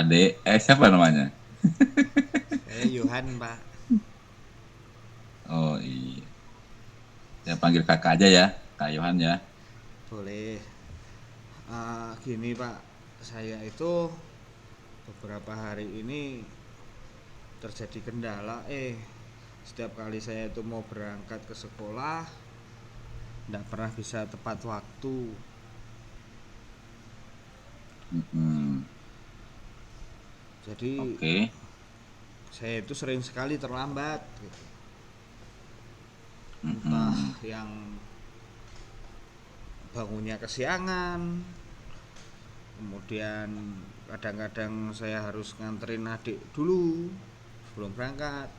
adik, siapa namanya? Saya Yohan, Pak. Oh iya, saya panggil kakak aja ya, Kak Yohan ya. Boleh. Gini, Pak. Saya itu beberapa hari ini terjadi kendala. Setiap kali saya itu mau berangkat ke sekolah, tidak pernah bisa tepat waktu. Mm-mm. Jadi Oke. saya itu sering sekali terlambat, gitu. Entah Mm-mm. yang bangunnya kesiangan, kemudian kadang-kadang saya harus nganterin adik dulu sebelum berangkat,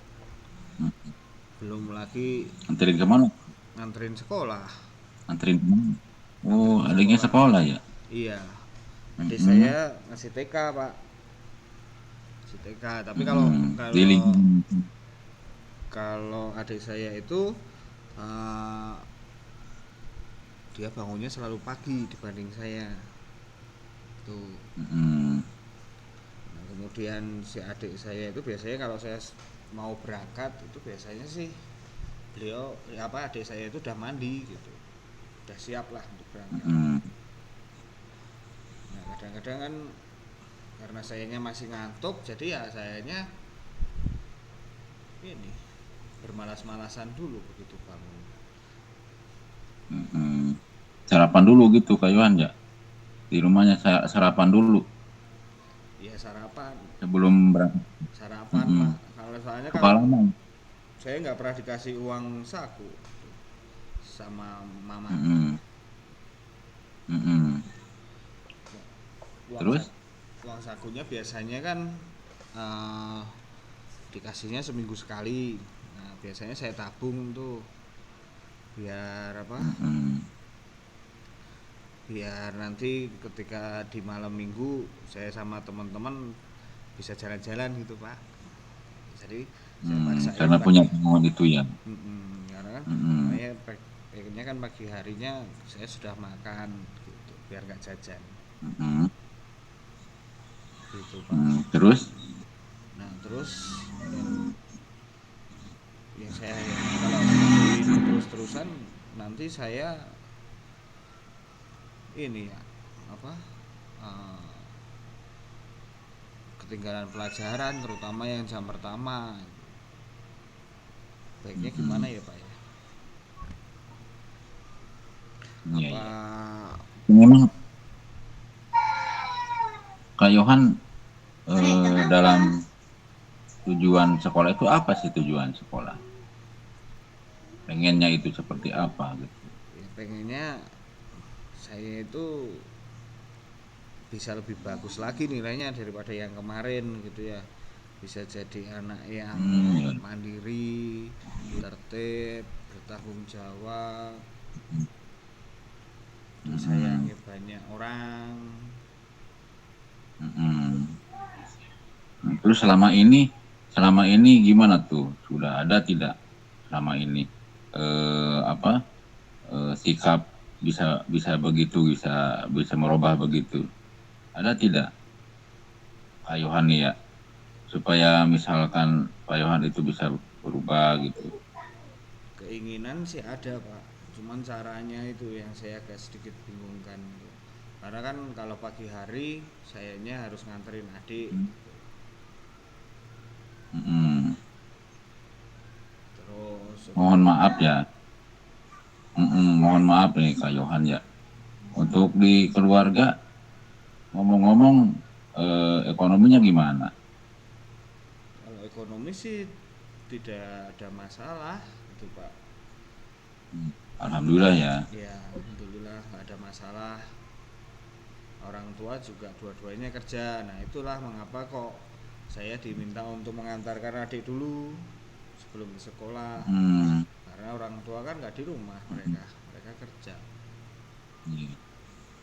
Mm. belum lagi Anterin kemana? nganterin sekolah. Anterin kemana? Oh, Nganterin adiknya sekolah, sekolah ya? iya. Adik Mm-mm. saya ngasih TK, Pak. Ngasih TK, tapi kalau Mm-mm. kalau Keliling. kalau adik saya itu uh, dia bangunnya selalu pagi dibanding saya tuh. Mm-mm. Nah, kemudian si adik saya itu biasanya kalau saya mau berangkat itu biasanya sih beliau apa adik saya itu udah mandi gitu, udah siap lah untuk berangkat. Mm-mm. Nah, kadang-kadang kan karena sayanya masih ngantuk, jadi ya sayanya ini bermalas-malasan dulu begitu bangun. Mm-mm. Sarapan dulu gitu, Kak Yohan ya? Di rumahnya saya sarapan dulu Ya sarapan, sebelum berangkat. sarapan Mm-mm. Pak. Kalau soalnya kalau Kepala mau. saya nggak pernah dikasih uang saku sama mama. Mm-mm. Mm-mm. Uang Terus? saku, uang sakunya biasanya kan eh, dikasihnya seminggu sekali. Nah, biasanya saya tabung tuh biar apa? Mm-mm. Biar nanti ketika di malam minggu saya sama teman-teman bisa jalan-jalan gitu, Pak. Jadi saya paksain Karena punya pagi. tanggungan itu ya. Karena kan Mm-mm. makanya pengennya kan pagi harinya saya sudah makan gitu, biar nggak jajan Mm-mm. gitu, Pak. Terus? Nah, terus yang saya kalau seperti ini terus-terusan nanti saya ini ya apa eh, ketinggalan pelajaran terutama yang jam pertama. Baiknya gimana Mm-mm. ya, Pak ya? Iya, Apa iya. Memang Kak Yohan, dalam tujuan sekolah itu apa sih tujuan sekolah? Pengennya itu seperti apa gitu? ya pengennya saya itu bisa lebih bagus lagi nilainya daripada yang kemarin gitu ya, bisa jadi anak yang Ya. mandiri, tertib, bertanggung jawab, Mm-mm. disayangi banyak orang. Mm-mm. Terus selama ini gimana tuh? Sudah ada tidak selama ini apa sikap bisa bisa begitu bisa bisa merubah begitu? Ada tidak Pak Yohan ya? Supaya misalkan Pak Yohan itu bisa berubah gitu. Keinginan sih ada, Pak, cuman caranya itu yang saya agak sedikit bingungkan gitu. Karena kan kalau pagi hari sayanya harus nganterin adik, Mm-mm. terus Mohon maaf ya. Mohon maaf nih Kak Yohan ya. Untuk di keluarga ngomong-ngomong ekonominya gimana? kalau ekonomi sih tidak ada masalah gitu, Pak. Alhamdulillah ya. Ya alhamdulillah nggak ada masalah, orang tua juga dua-duanya kerja. Nah itulah mengapa kok saya diminta untuk mengantarkan adik dulu sebelum ke sekolah, Hmm, karena orang tua kan nggak di rumah, mm, mereka kerja. iya.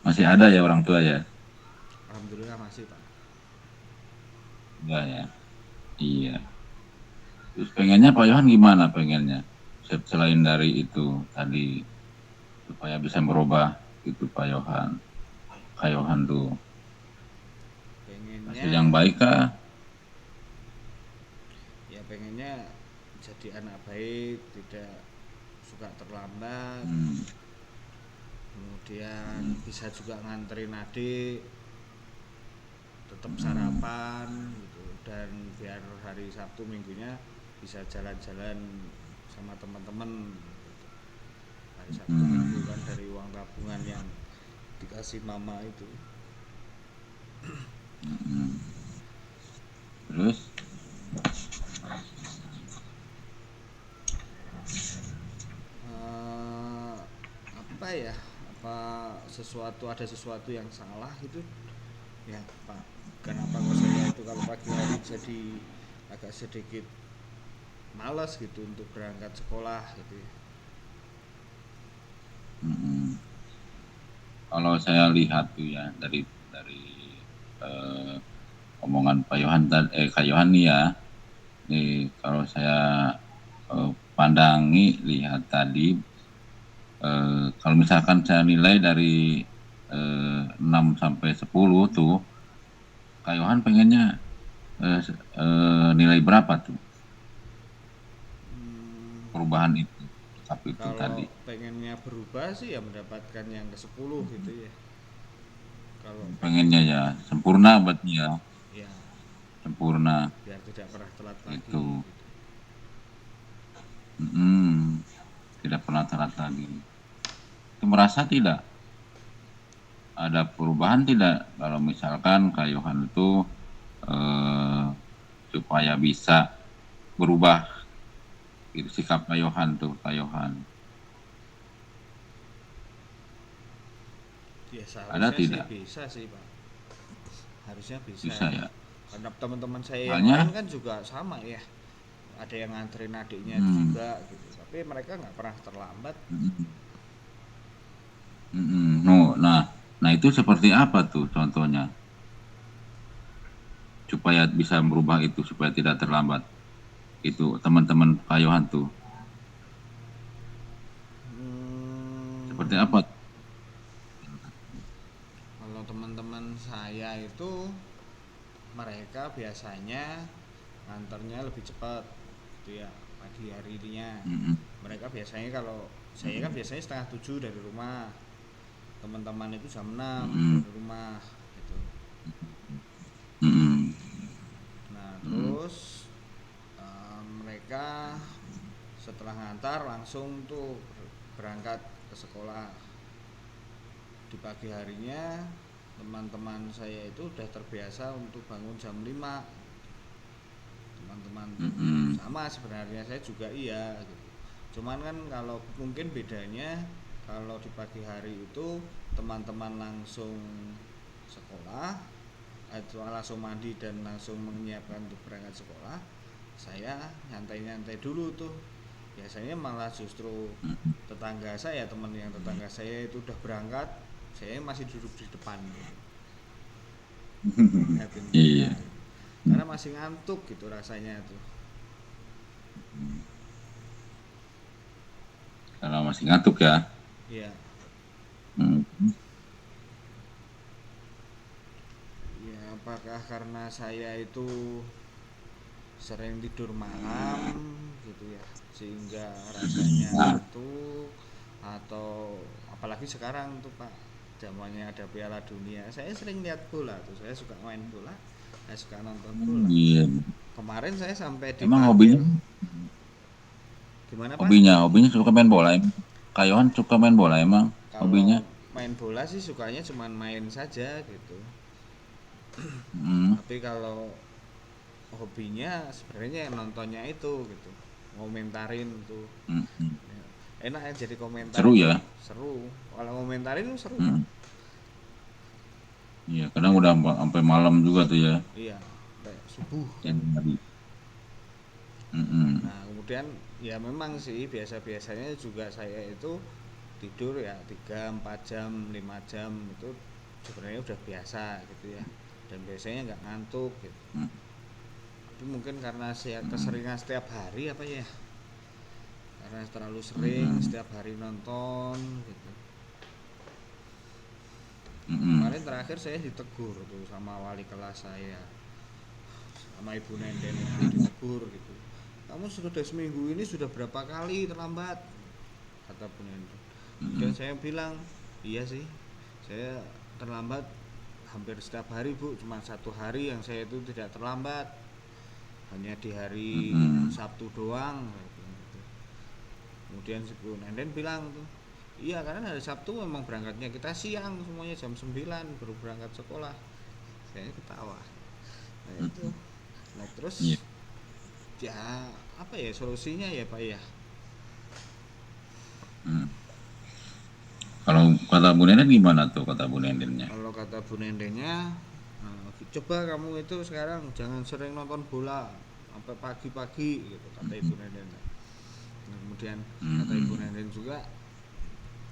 Masih ada ya orang tua ya? Alhamdulillah masih, Pak. Enggak ya. Iya. Terus pengennya Pak Yohan gimana pengennya? Selain dari itu tadi supaya bisa merubah itu Pak Yohan. Pak Yohan tuh. hasil yang baik kah? ya pengennya jadi anak baik, tidak suka terlambat, Hmm. kemudian bisa juga nganterin adik, tetap Hmm. sarapan gitu, dan biar hari Sabtu Minggunya bisa jalan-jalan sama teman-teman gitu. Hari Sabtu Minggu kan dari uang tabungan yang dikasih mama itu. Terus Apa ya, apa ada sesuatu yang salah gitu ya Pak, kenapa kok saya itu kalau pagi hari jadi agak sedikit malas gitu untuk berangkat sekolah gitu ya. kalau saya lihat tuh ya dari eh, omongan Kak Yohan nih ya, nih kalau saya pandangi lihat tadi, kalau misalkan saya nilai dari 6 sampai 10 tuh, Kak Yohan pengennya nilai berapa tuh Hmm, perubahan itu, tapi itu kalau tadi pengennya berubah sih ya mendapatkan yang ke 10 gitu ya. Kalau pengennya pengennya ya sempurna berarti ya, ya sempurna biar tidak pernah telat lagi itu. gitu. Tidak pernah telat lagi. Itu merasa tidak ada perubahan tidak kalau misalkan Kak Yohan itu eh, supaya bisa berubah itu sikap Kak Yohan tuh, Kak Yohan. Ya Ada seharusnya sih tidak? bisa sih Pak, harusnya bisa Bisa ya. karena teman-teman saya yang lain Soalnya kan juga sama ya, ada yang nganterin adiknya itu hmm, juga gitu, tapi mereka nggak pernah terlambat. mm, no, nah itu seperti apa tuh contohnya supaya bisa merubah itu supaya tidak terlambat itu teman-teman Kak Yohan tuh seperti Hmm, apa? kalau teman-teman saya itu mereka biasanya nganternya lebih cepat gitu ya, pagi harinya. Mm-mm, Mereka biasanya, kalau saya kan mm-mm, biasanya setengah 7 dari rumah, teman-teman itu jam 6 mm-mm, dari rumah gitu. mm-mm, Nah mm-mm. terus mereka setelah ngantar langsung tuh berangkat ke sekolah. Di pagi harinya teman-teman saya itu udah terbiasa untuk bangun jam 5. Teman-teman tuh Mm-mm. sama, sebenarnya saya juga iya gitu. Cuman kan kalau mungkin bedanya, kalau di pagi hari itu teman-teman langsung sekolah atau langsung mandi dan langsung menyiapkan untuk berangkat sekolah, saya nyantai-nyantai dulu tuh. Biasanya malah justru tetangga saya, teman yang tetangga saya itu udah berangkat, saya masih duduk di depan gitu, ngeliatin mereka Iya. karena masih ngantuk gitu rasanya tuh. Kalau masih ngantuk ya. Iya, Hmm. ya apakah karena saya itu sering tidur malam gitu ya, sehingga rasanya Nah, ngantuk, atau apalagi sekarang tuh Pak, zamannya ada Piala Dunia, saya sering lihat bola tuh, saya suka main bola, saya suka nonton bola. iya. Kemarin saya sampai Emang dipanggil. hobinya, Gimana Pak? hobinya suka main bola. Kayuhan suka main bola emang hobinya. Kalau main bola sih sukanya cuman main saja gitu, Hmm. tapi kalau hobinya sebenarnya nontonnya itu gitu, ngomentarin tuh. Hmm. Hmm. Ya, enak ya jadi komentar Seru itu, ya. seru, kalau ngomentarin tuh seru Pak. Hmm. Iya, kadang udah sampai malam juga tuh ya. Iya, kayak subuh kan. Yang tadi. Hmm. Nah kemudian ya memang sih biasa-biasanya juga saya itu tidur ya 3 4 jam 5 jam itu sebenarnya udah biasa gitu ya, dan biasanya nggak ngantuk gitu. Hmm. Tapi mungkin karena saya Hmm. keseringan setiap hari apa ya, karena terlalu sering Hmm. setiap hari nonton gitu. Mm-mm. Kemarin terakhir saya ditegur tuh sama wali kelas saya, sama ibu Nenden itu ditegur gitu. Kamu sudah seminggu ini sudah berapa kali terlambat, kata Bu Nenden. Kemudian Mm-mm. saya bilang, iya sih, saya terlambat hampir setiap hari Bu, cuma 1 hari yang saya itu tidak terlambat, hanya di hari Mm-mm. Sabtu doang. Gitu. Kemudian si Bu Nenden bilang tuh, iya karena hari Sabtu memang berangkatnya kita siang, semuanya jam 9 baru berangkat sekolah. Saya ketawa. Nah itu, Mm-mm. nah Iya. terus ya apa ya solusinya ya Pak ya. Mm. Kalau kata Bu Nenen gimana tuh kata Bu Nenennya? Kalau kata Bu Nendennya, coba kamu itu sekarang jangan sering nonton bola sampai pagi-pagi gitu kata Ibu Mm-mm. Nenden. Nah, kemudian kata Ibu Mm-mm. Nenden juga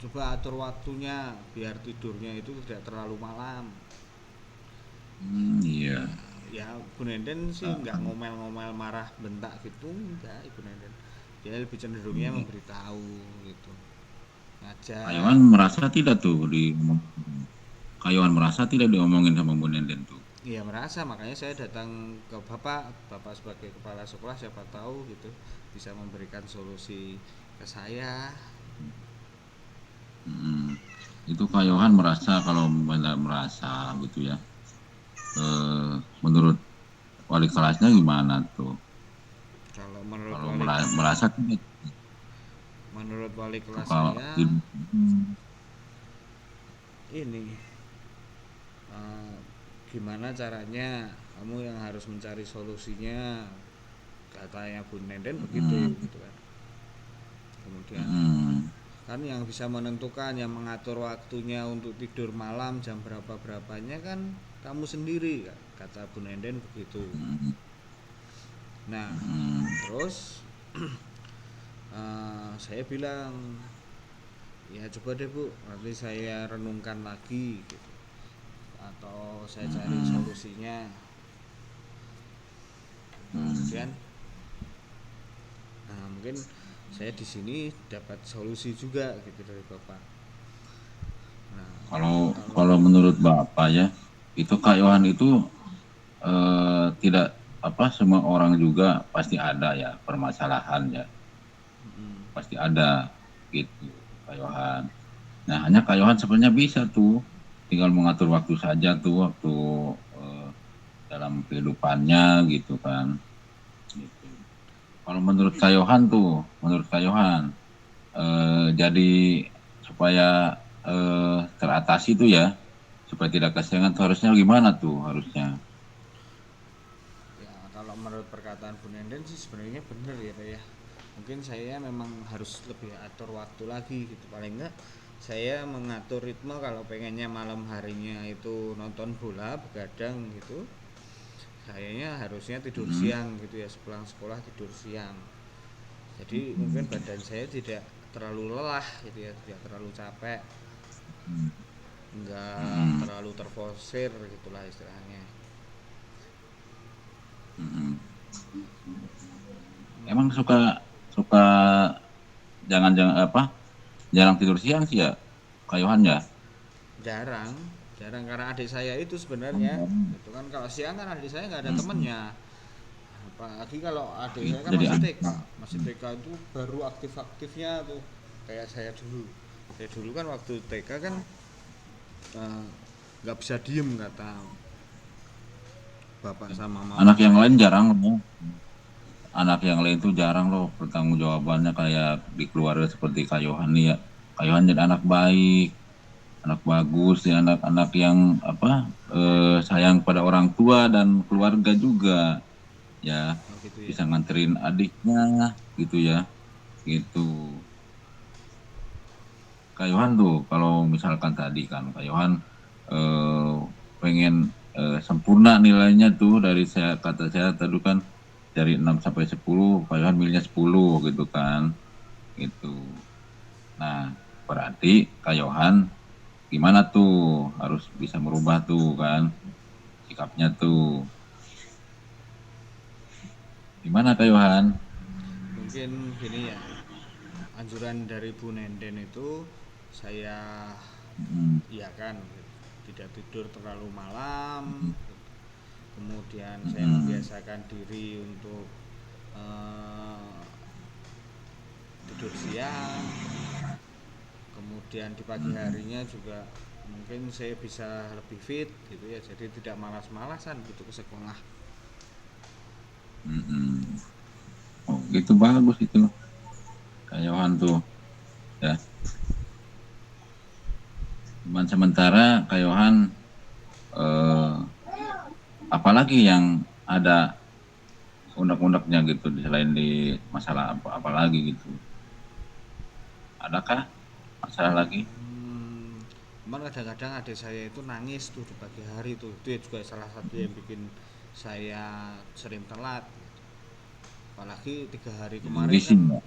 coba atur waktunya biar tidurnya itu tidak terlalu malam. Iya. Ya Bu Nenden sih Ah, nggak ah. ngomel-ngomel marah bentak gitu enggak Ibu Nenden. Dia lebih cenderungnya Iya. memberitahu gitu, ngajak. Kayuhan merasa tidak tuh Kayuhan merasa tidak diomongin sama Bu Nenden tuh. Iya merasa, makanya saya datang ke bapak sebagai kepala sekolah siapa tahu gitu bisa memberikan solusi ke saya. Mm. Itu Kayuhan merasa kalau benar merasa gitu ya. Menurut wali kelasnya gimana tuh? Kalau Kalau merasa tidak menurut wali kelas suka saya tidak. ini eh, gimana caranya kamu yang harus mencari solusinya, katanya Bu Nenden begitu Mm, gitu kan. Kemudian mm, kan yang bisa menentukan yang mengatur waktunya untuk tidur malam jam berapa berapanya kan kamu sendiri kan, kata Bu Nenden begitu. mm, Nah mm, terus saya bilang ya coba deh Bu nanti saya renungkan lagi gitu atau saya cari mm, solusinya. mm. Kemudian mungkin saya di sini dapat solusi juga gitu dari Bapak. Nah Kalau kalau kalau menurut Bapak ya, itu Kayuhan itu tidak apa semua orang juga pasti ada ya permasalahan ya, pasti ada gitu Kayuhan. Nah, hanya Kayuhan sebenarnya bisa tuh tinggal mengatur waktu saja tuh waktu eh, dalam kehidupannya gitu kan. Gitu. Kalau menurut Kayohan tuh, menurut Kayohan, jadi supaya teratasi itu ya, supaya tidak kesiangan tuh harusnya gimana tuh harusnya? ya kalau menurut perkataan Bu Nenden sih sebenarnya benar ya Pak ya. Mungkin saya memang harus lebih atur waktu lagi gitu, paling enggak saya mengatur ritme kalau pengennya malam harinya itu nonton bola begadang gitu, kayaknya harusnya tidur Mm-mm. siang gitu ya, sepulang sekolah tidur siang. Jadi mungkin badan saya tidak terlalu lelah gitu ya, tidak terlalu capek, nggak Mm-mm. terlalu terforsir gitulah istilahnya. Mm-mm. Emang suka suka jangan-jangan apa? Jarang tidur siang sih ya, Kayohan ya. Jarang, jarang karena adik saya itu sebenarnya itu kan kalau siang kan adik saya nggak ada Mm-mm. temennya. Apalagi kalau adik saya Itu kan jadi masih aneh. TK, masih TK itu baru aktif-aktifnya tuh kayak saya dulu. Saya dulu kan waktu TK kan eh, nggak bisa diem kata bapak sama mama Anak yang saya. lain jarang loh. Anak yang lain tuh jarang loh pertanggung jawabannya kayak di keluarga seperti Kayohan nih ya. Kayohan jadi anak baik, anak bagus, ya anak-anak yang apa sayang pada orang tua dan keluarga juga ya, Oh gitu ya. bisa nganterin adiknya gitu ya, gitu. Kayohan tuh kalau misalkan tadi kan Kayohan eh, pengen sempurna nilainya tuh dari saya kata saya tadi kan dari 6 sampai 10 Kayohan milihnya 10 gitu kan gitu. Nah, berarti Kayohan gimana tuh harus bisa merubah tuh kan sikapnya tuh. Gimana Kayohan? Mungkin gini ya, anjuran dari Bu Nenden itu saya Hmm, iya kan. tidak tidur terlalu malam. mm, Kemudian saya mm, membiasakan diri untuk eh, tidur siang. Kemudian di pagi mm, harinya juga mungkin saya bisa lebih fit gitu ya, jadi tidak malas-malasan gitu ke sekolah. mm, mm. Oh, itu bagus itu Kak Yohan tuh ya. Cuman sementara Kak Yohan eh, apalagi yang ada undang-undangnya gitu selain di masalah apalagi gitu. Adakah masalah lagi? Cuman kadang-kadang adik saya itu nangis tuh di pagi hari tuh, itu ya juga salah satu yang bikin saya sering telat. Apalagi 3 hari kemarin kan, Ditulisin ya.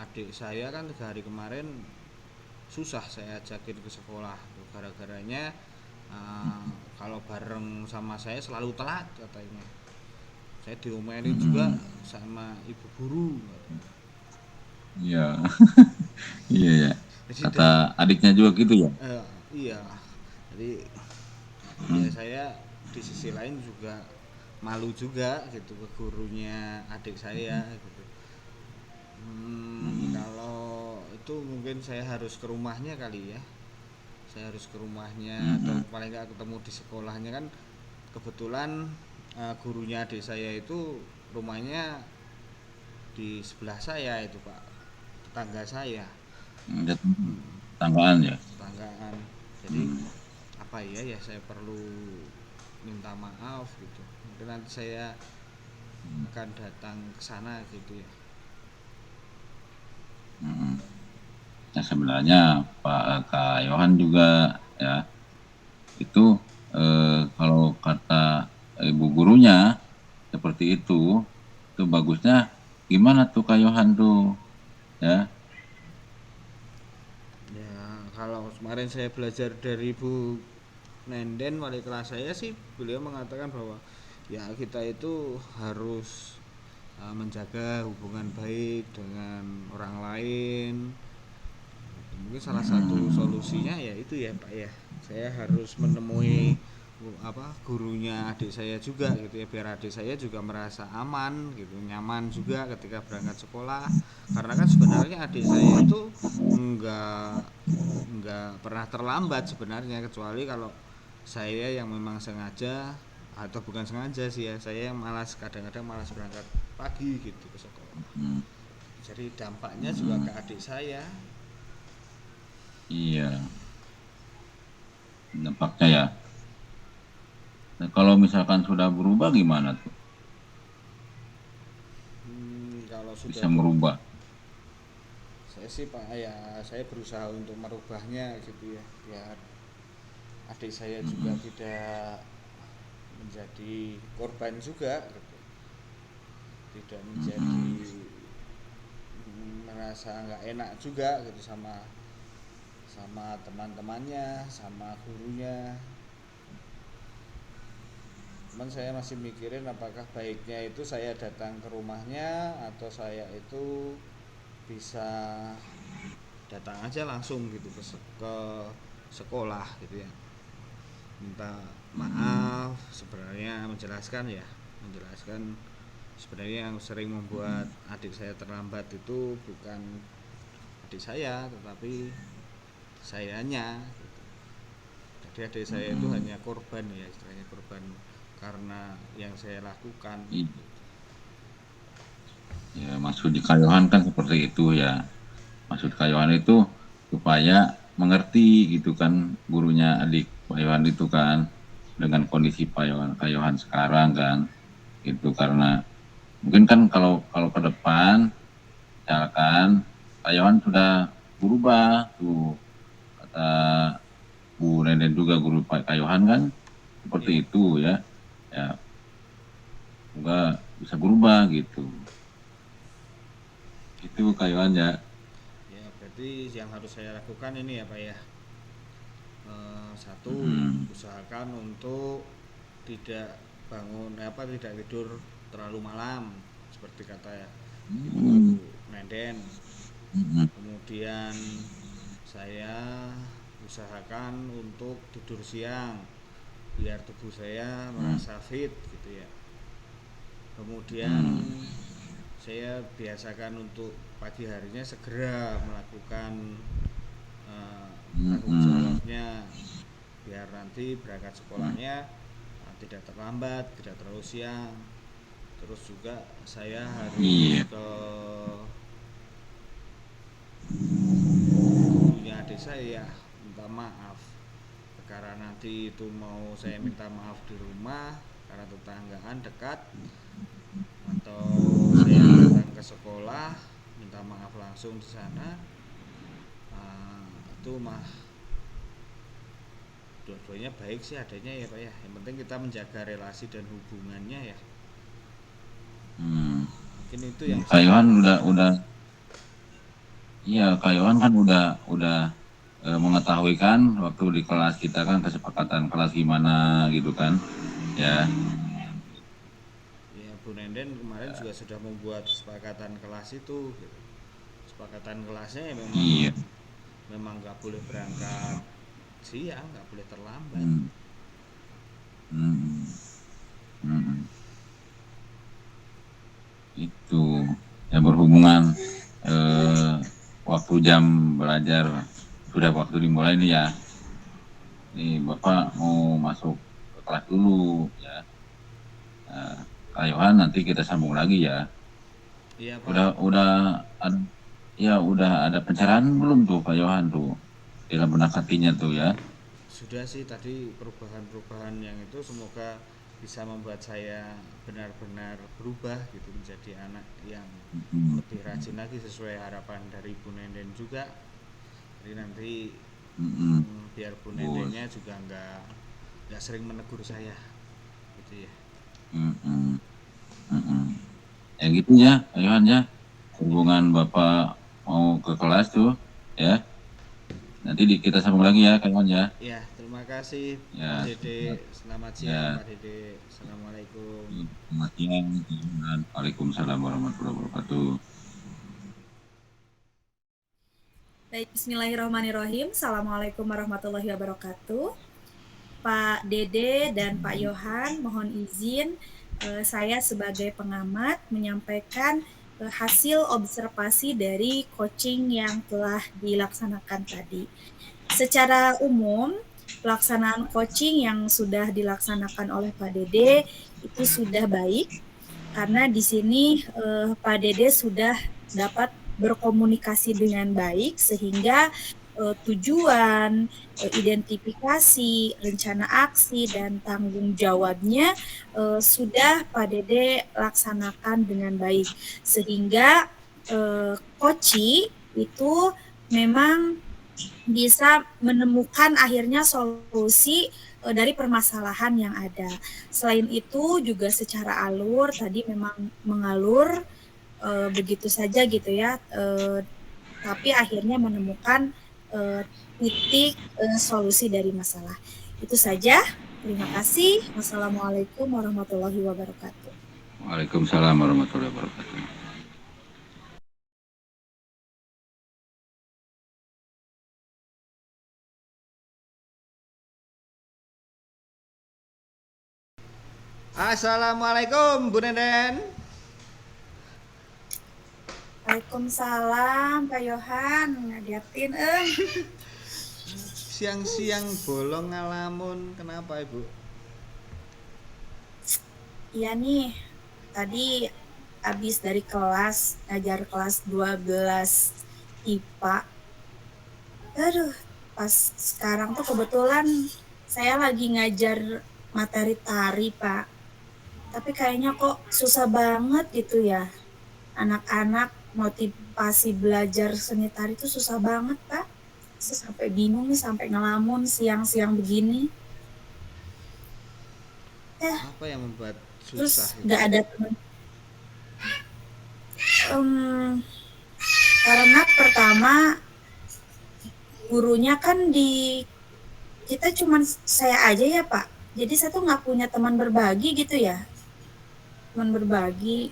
adik saya kan 3 hari kemarin susah saya ajakin ke sekolah gara-garanya uh, kalau bareng sama saya selalu telat katanya. Saya diomelin juga Mm-mm. sama ibu guru. Iya, iya ya. Jadi Kata dari adiknya juga gitu ya. iya, jadi ya Hmm. saya di sisi lain juga malu juga gitu ke gurunya adik saya gitu. Hmm. Kalau itu mungkin saya harus ke rumahnya kali ya. Saya harus ke rumahnya atau Hmm. paling nggak ketemu di sekolahnya kan. Kebetulan gurunya adik saya itu rumahnya di sebelah saya itu Pak, tetangga saya. Tanggaan ya. Tetanggaan. Jadi Hmm. apa ya saya perlu minta maaf gitu. Mungkin nanti saya akan datang ke sana gitu ya. Hmm. Nah sebenarnya Kak Yohan juga ya itu kalau kata ibu gurunya seperti itu bagusnya gimana tuh Kak Yohan tuh ya. Ya, kalau kemarin saya belajar dari Bu Nenden wali kelas saya sih, beliau mengatakan bahwa ya kita itu harus menjaga hubungan baik dengan orang lain. Mungkin salah satu Hmm. solusinya ya itu ya Pak ya, saya harus menemui gurunya adik saya juga gitu ya, biar adik saya juga merasa aman gitu, nyaman juga ketika berangkat sekolah. Karena kan sebenarnya adik saya itu enggak pernah terlambat sebenarnya, kecuali kalau saya yang memang sengaja atau bukan sengaja sih ya, saya yang malas, kadang-kadang malas berangkat pagi gitu ke sekolah. Hmm. Jadi dampaknya juga Hmm. ke adik saya. Iya, dampaknya ya. Nah, kalau misalkan sudah berubah gimana tuh? Kalau sudah Bisa merubah. saya sih Pak ya, saya berusaha untuk merubahnya gitu ya, biar adik saya juga Mm-mm. tidak menjadi korban juga gitu. Tidak menjadi Mm-mm. merasa nggak enak juga gitu sama sama teman-temannya, sama gurunya. Cuman saya masih mikirin apakah baiknya itu saya datang ke rumahnya atau saya itu bisa datang aja langsung gitu ke sekolah gitu ya, minta Mm-mm. maaf sebenarnya, menjelaskan sebenarnya yang sering membuat Mm-mm. adik saya terlambat itu bukan adik saya tetapi sayanya gitu. Jadi adik saya itu Mm-mm. hanya korban ya, istilahnya korban karena yang saya lakukan. I- Ya, maksud di Kayohan kan seperti itu ya. Maksud Ya, Kayohan itu supaya mengerti gitu kan gurunya adik Pak Yohan itu kan dengan kondisi Pak Yohan, Kayohan sekarang kan itu karena mungkin kan kalau kalau ke depan misalkan Pak Yohan sudah berubah tuh kata Bu Nenden juga guru Pak Kayohan kan seperti ya, itu ya ya semoga bisa berubah gitu itu Kayohan ya. ya berarti yang harus saya lakukan ini ya Pak ya. Satu, Mm-mm. usahakan untuk tidak tidak tidur terlalu malam seperti kata Mm-mm. Ibu Nenden. Mm-mm. Kemudian saya usahakan untuk tidur siang biar tubuh saya Hmm. merasa fit gitu ya. Kemudian Hmm. saya biasakan untuk pagi harinya segera melakukan tanggung Hmm. jawabnya biar nanti berangkat Hmm. sekolahnya tidak terlambat, tidak terlalu siang. Terus juga saya harus Iya. ke gurunya adik saya minta maaf karena nanti itu mau saya minta maaf di rumah karena tetanggaan dekat, atau saya Hmm. datang ke sekolah minta maaf langsung di sana. Itu mah dua-duanya baik sih adanya ya Pak ya, yang penting kita menjaga relasi dan hubungannya ya, Hmm. mungkin itu yang bisa Kak saya Yohan lakukan. iya, Kak Yohan kan udah mengetahui kan waktu di kelas kita kan kesepakatan kelas gimana gitu kan, ya. Ya Bu Nenden kemarin juga sudah membuat kesepakatan kelas itu gitu. Kesepakatan kelasnya ya memang Iya. memang nggak boleh berangkat siang, nggak boleh terlambat. Hmm. Hmm. Hmm. Itu yang berhubungan eh, waktu jam belajar sudah waktu dimulai nih ya. Nih Bapak mau masuk ke kelas dulu ya. Nah, Kak Yohan nanti kita sambung lagi ya. Iya Udah Pak. udah ada, ya udah ada pencerahan belum tuh Kak Yohan tuh dalam benak hatinya tuh ya. Sudah sih tadi perubahan-perubahan yang itu semoga bisa membuat saya benar-benar berubah gitu menjadi anak yang Hmm. lebih rajin lagi sesuai harapan dari Bu Nenden juga. Jadi nanti Hmm. biar Bu Bos. Nendennya juga nggak sering menegur saya gitu ya. Hmm. Hmm. Ya gitu ya Kak Yohan ya. Hubungan Bapak mau ke kelas tuh ya. Nanti kita sambung lagi ya Kak Yohan ya. Ya, terima kasih Pak Ya, Dede. Selamat siang ya. Pak Dede. Assalamualaikum. Selamat siang. Waalaikumsalam warahmatullahi wabarakatuh. Baik, bismillahirrahmanirrahim. Assalamualaikum warahmatullahi wabarakatuh. Pak Dede dan Pak Yohan, mohon izin saya sebagai pengamat menyampaikan hasil observasi dari coaching yang telah dilaksanakan tadi. Secara umum, pelaksanaan coaching yang sudah dilaksanakan oleh Pak Dede itu sudah baik karena di sini Pak Dede sudah dapat berkomunikasi dengan baik sehingga tujuan, identifikasi, rencana aksi dan tanggung jawabnya sudah Pak Dede laksanakan dengan baik sehingga Koci itu memang bisa menemukan akhirnya solusi dari permasalahan yang ada. Selain itu juga secara alur tadi memang mengalur begitu saja gitu ya, tapi akhirnya menemukan titik solusi dari masalah. Itu saja. Terima kasih. Wassalamualaikum warahmatullahi wabarakatuh. Waalaikumsalam warahmatullahi wabarakatuh. Assalamualaikum Bu Nenden. Waalaikumsalam Pak Yohan. Ngadiatin Siang-siang bolong ngalamun kenapa Ibu? Iya nih, tadi habis dari kelas, ngajar kelas 12 IPA. Aduh, pas sekarang tuh kebetulan saya lagi ngajar materi tari, Pak. Tapi kayaknya kok susah banget gitu ya. Anak-anak motivasi belajar seni tari itu susah banget, Pak. Saya sampai bingung nih, sampai ngelamun siang-siang begini. Apa yang membuat susah Terus itu? nggak ada teman. Um, karena pertama gurunya kan kita cuman saya aja ya Pak. Jadi saya tuh nggak punya teman berbagi gitu ya. Teman berbagi.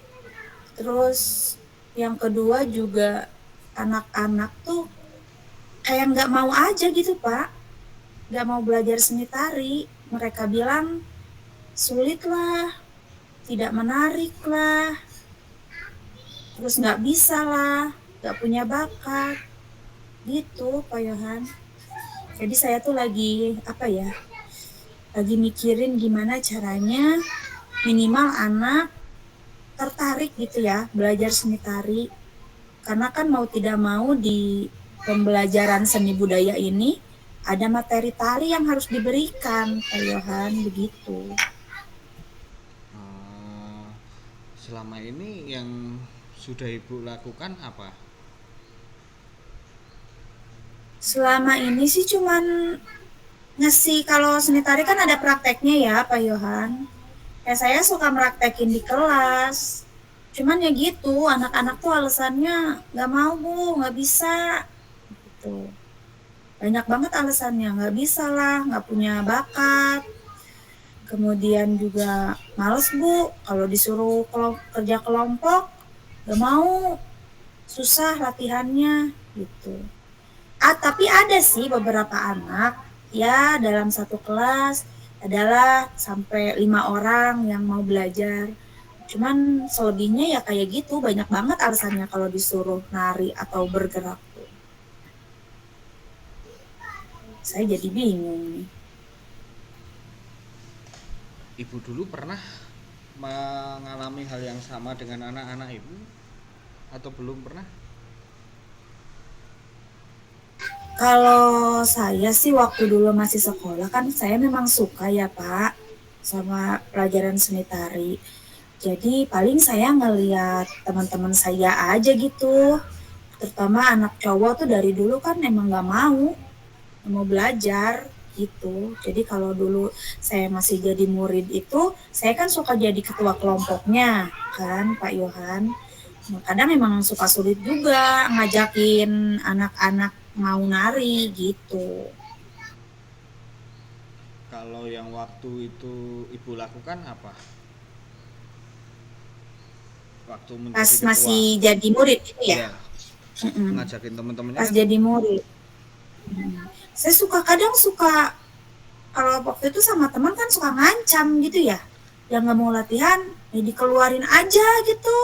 Terus yang kedua juga anak-anak tuh kayak nggak mau aja gitu Pak. nggak mau belajar seni tari. Mereka bilang sulit lah, tidak menarik lah, terus nggak bisa lah, nggak punya bakat, gitu Pak Yohan. Jadi saya tuh lagi apa ya, lagi mikirin gimana caranya minimal anak tertarik gitu ya belajar seni tari. Karena kan mau tidak mau di pembelajaran seni budaya ini ada materi tari yang harus diberikan, Pak Yohan, begitu. Eh, selama ini yang sudah Ibu lakukan apa? Selama ini sih cuman ngasih, kalau seni tari kan ada prakteknya ya Pak Yohan. Saya suka meraktekin di kelas. Cuman ya gitu, anak-anak tuh alasannya nggak mau bu, nggak bisa. Gitu. Banyak banget alasannya, nggak bisa lah, nggak punya bakat. Kemudian juga males bu, kalau disuruh kerja kelompok, nggak mau, susah latihannya gitu. Tapi ada sih beberapa anak ya dalam satu kelas adalah sampai 5 orang yang mau belajar. Cuman selebihnya ya kayak gitu, banyak banget alasannya kalau disuruh nari atau bergerak tuh. Saya jadi bingung nih. Ibu dulu pernah mengalami hal yang sama dengan anak-anak Ibu atau belum pernah? Kalau saya sih waktu dulu masih sekolah kan saya memang suka ya Pak sama pelajaran seni tari. Jadi paling saya ngeliat teman-teman saya aja gitu. Terutama anak cowok tuh dari dulu kan emang nggak mau belajar gitu. Jadi kalau dulu saya masih jadi murid itu, saya kan suka jadi ketua kelompoknya kan Pak Yohan. Kadang memang suka sulit juga ngajakin anak-anak mau nari gitu. Kalau yang waktu itu Ibu lakukan apa? Waktu Pas menjadi ketua? masih jadi murid gitu ya. Iya, ngajakin teman-temannya Pas kan? jadi murid. Saya kadang suka kalau waktu itu sama teman kan suka ngancam gitu ya. Yang nggak mau latihan, ya dikeluarin aja gitu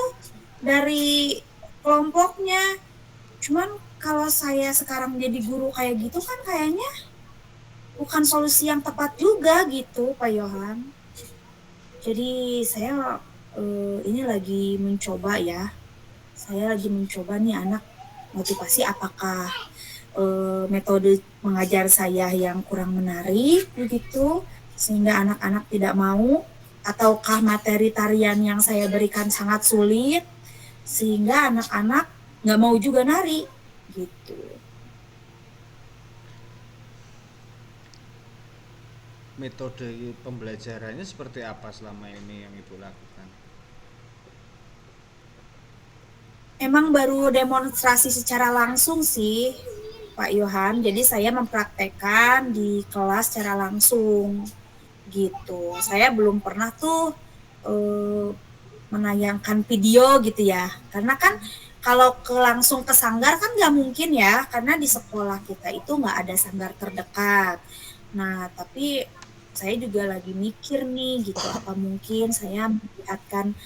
dari kelompoknya. Cuman kalau saya sekarang jadi guru kayak gitu kan kayaknya bukan solusi yang tepat juga gitu Pak Yohan. Jadi saya ini lagi mencoba ya. Saya lagi mencoba nih anak motivasi apakah metode mengajar saya yang kurang menarik begitu sehingga anak-anak tidak mau, ataukah materi tarian yang saya berikan sangat sulit sehingga anak-anak nggak mau juga nari gitu. Metode pembelajarannya seperti apa selama ini yang Ibu lakukan? Emang baru demonstrasi secara langsung sih Pak Yohan, jadi saya mempraktekkan di kelas secara langsung gitu. Saya belum pernah tuh menayangkan video gitu ya, karena kan kalau langsung ke sanggar kan nggak mungkin ya, karena di sekolah kita itu nggak ada sanggar terdekat. Nah tapi saya juga lagi mikir nih gitu, apa mungkin saya melihatkan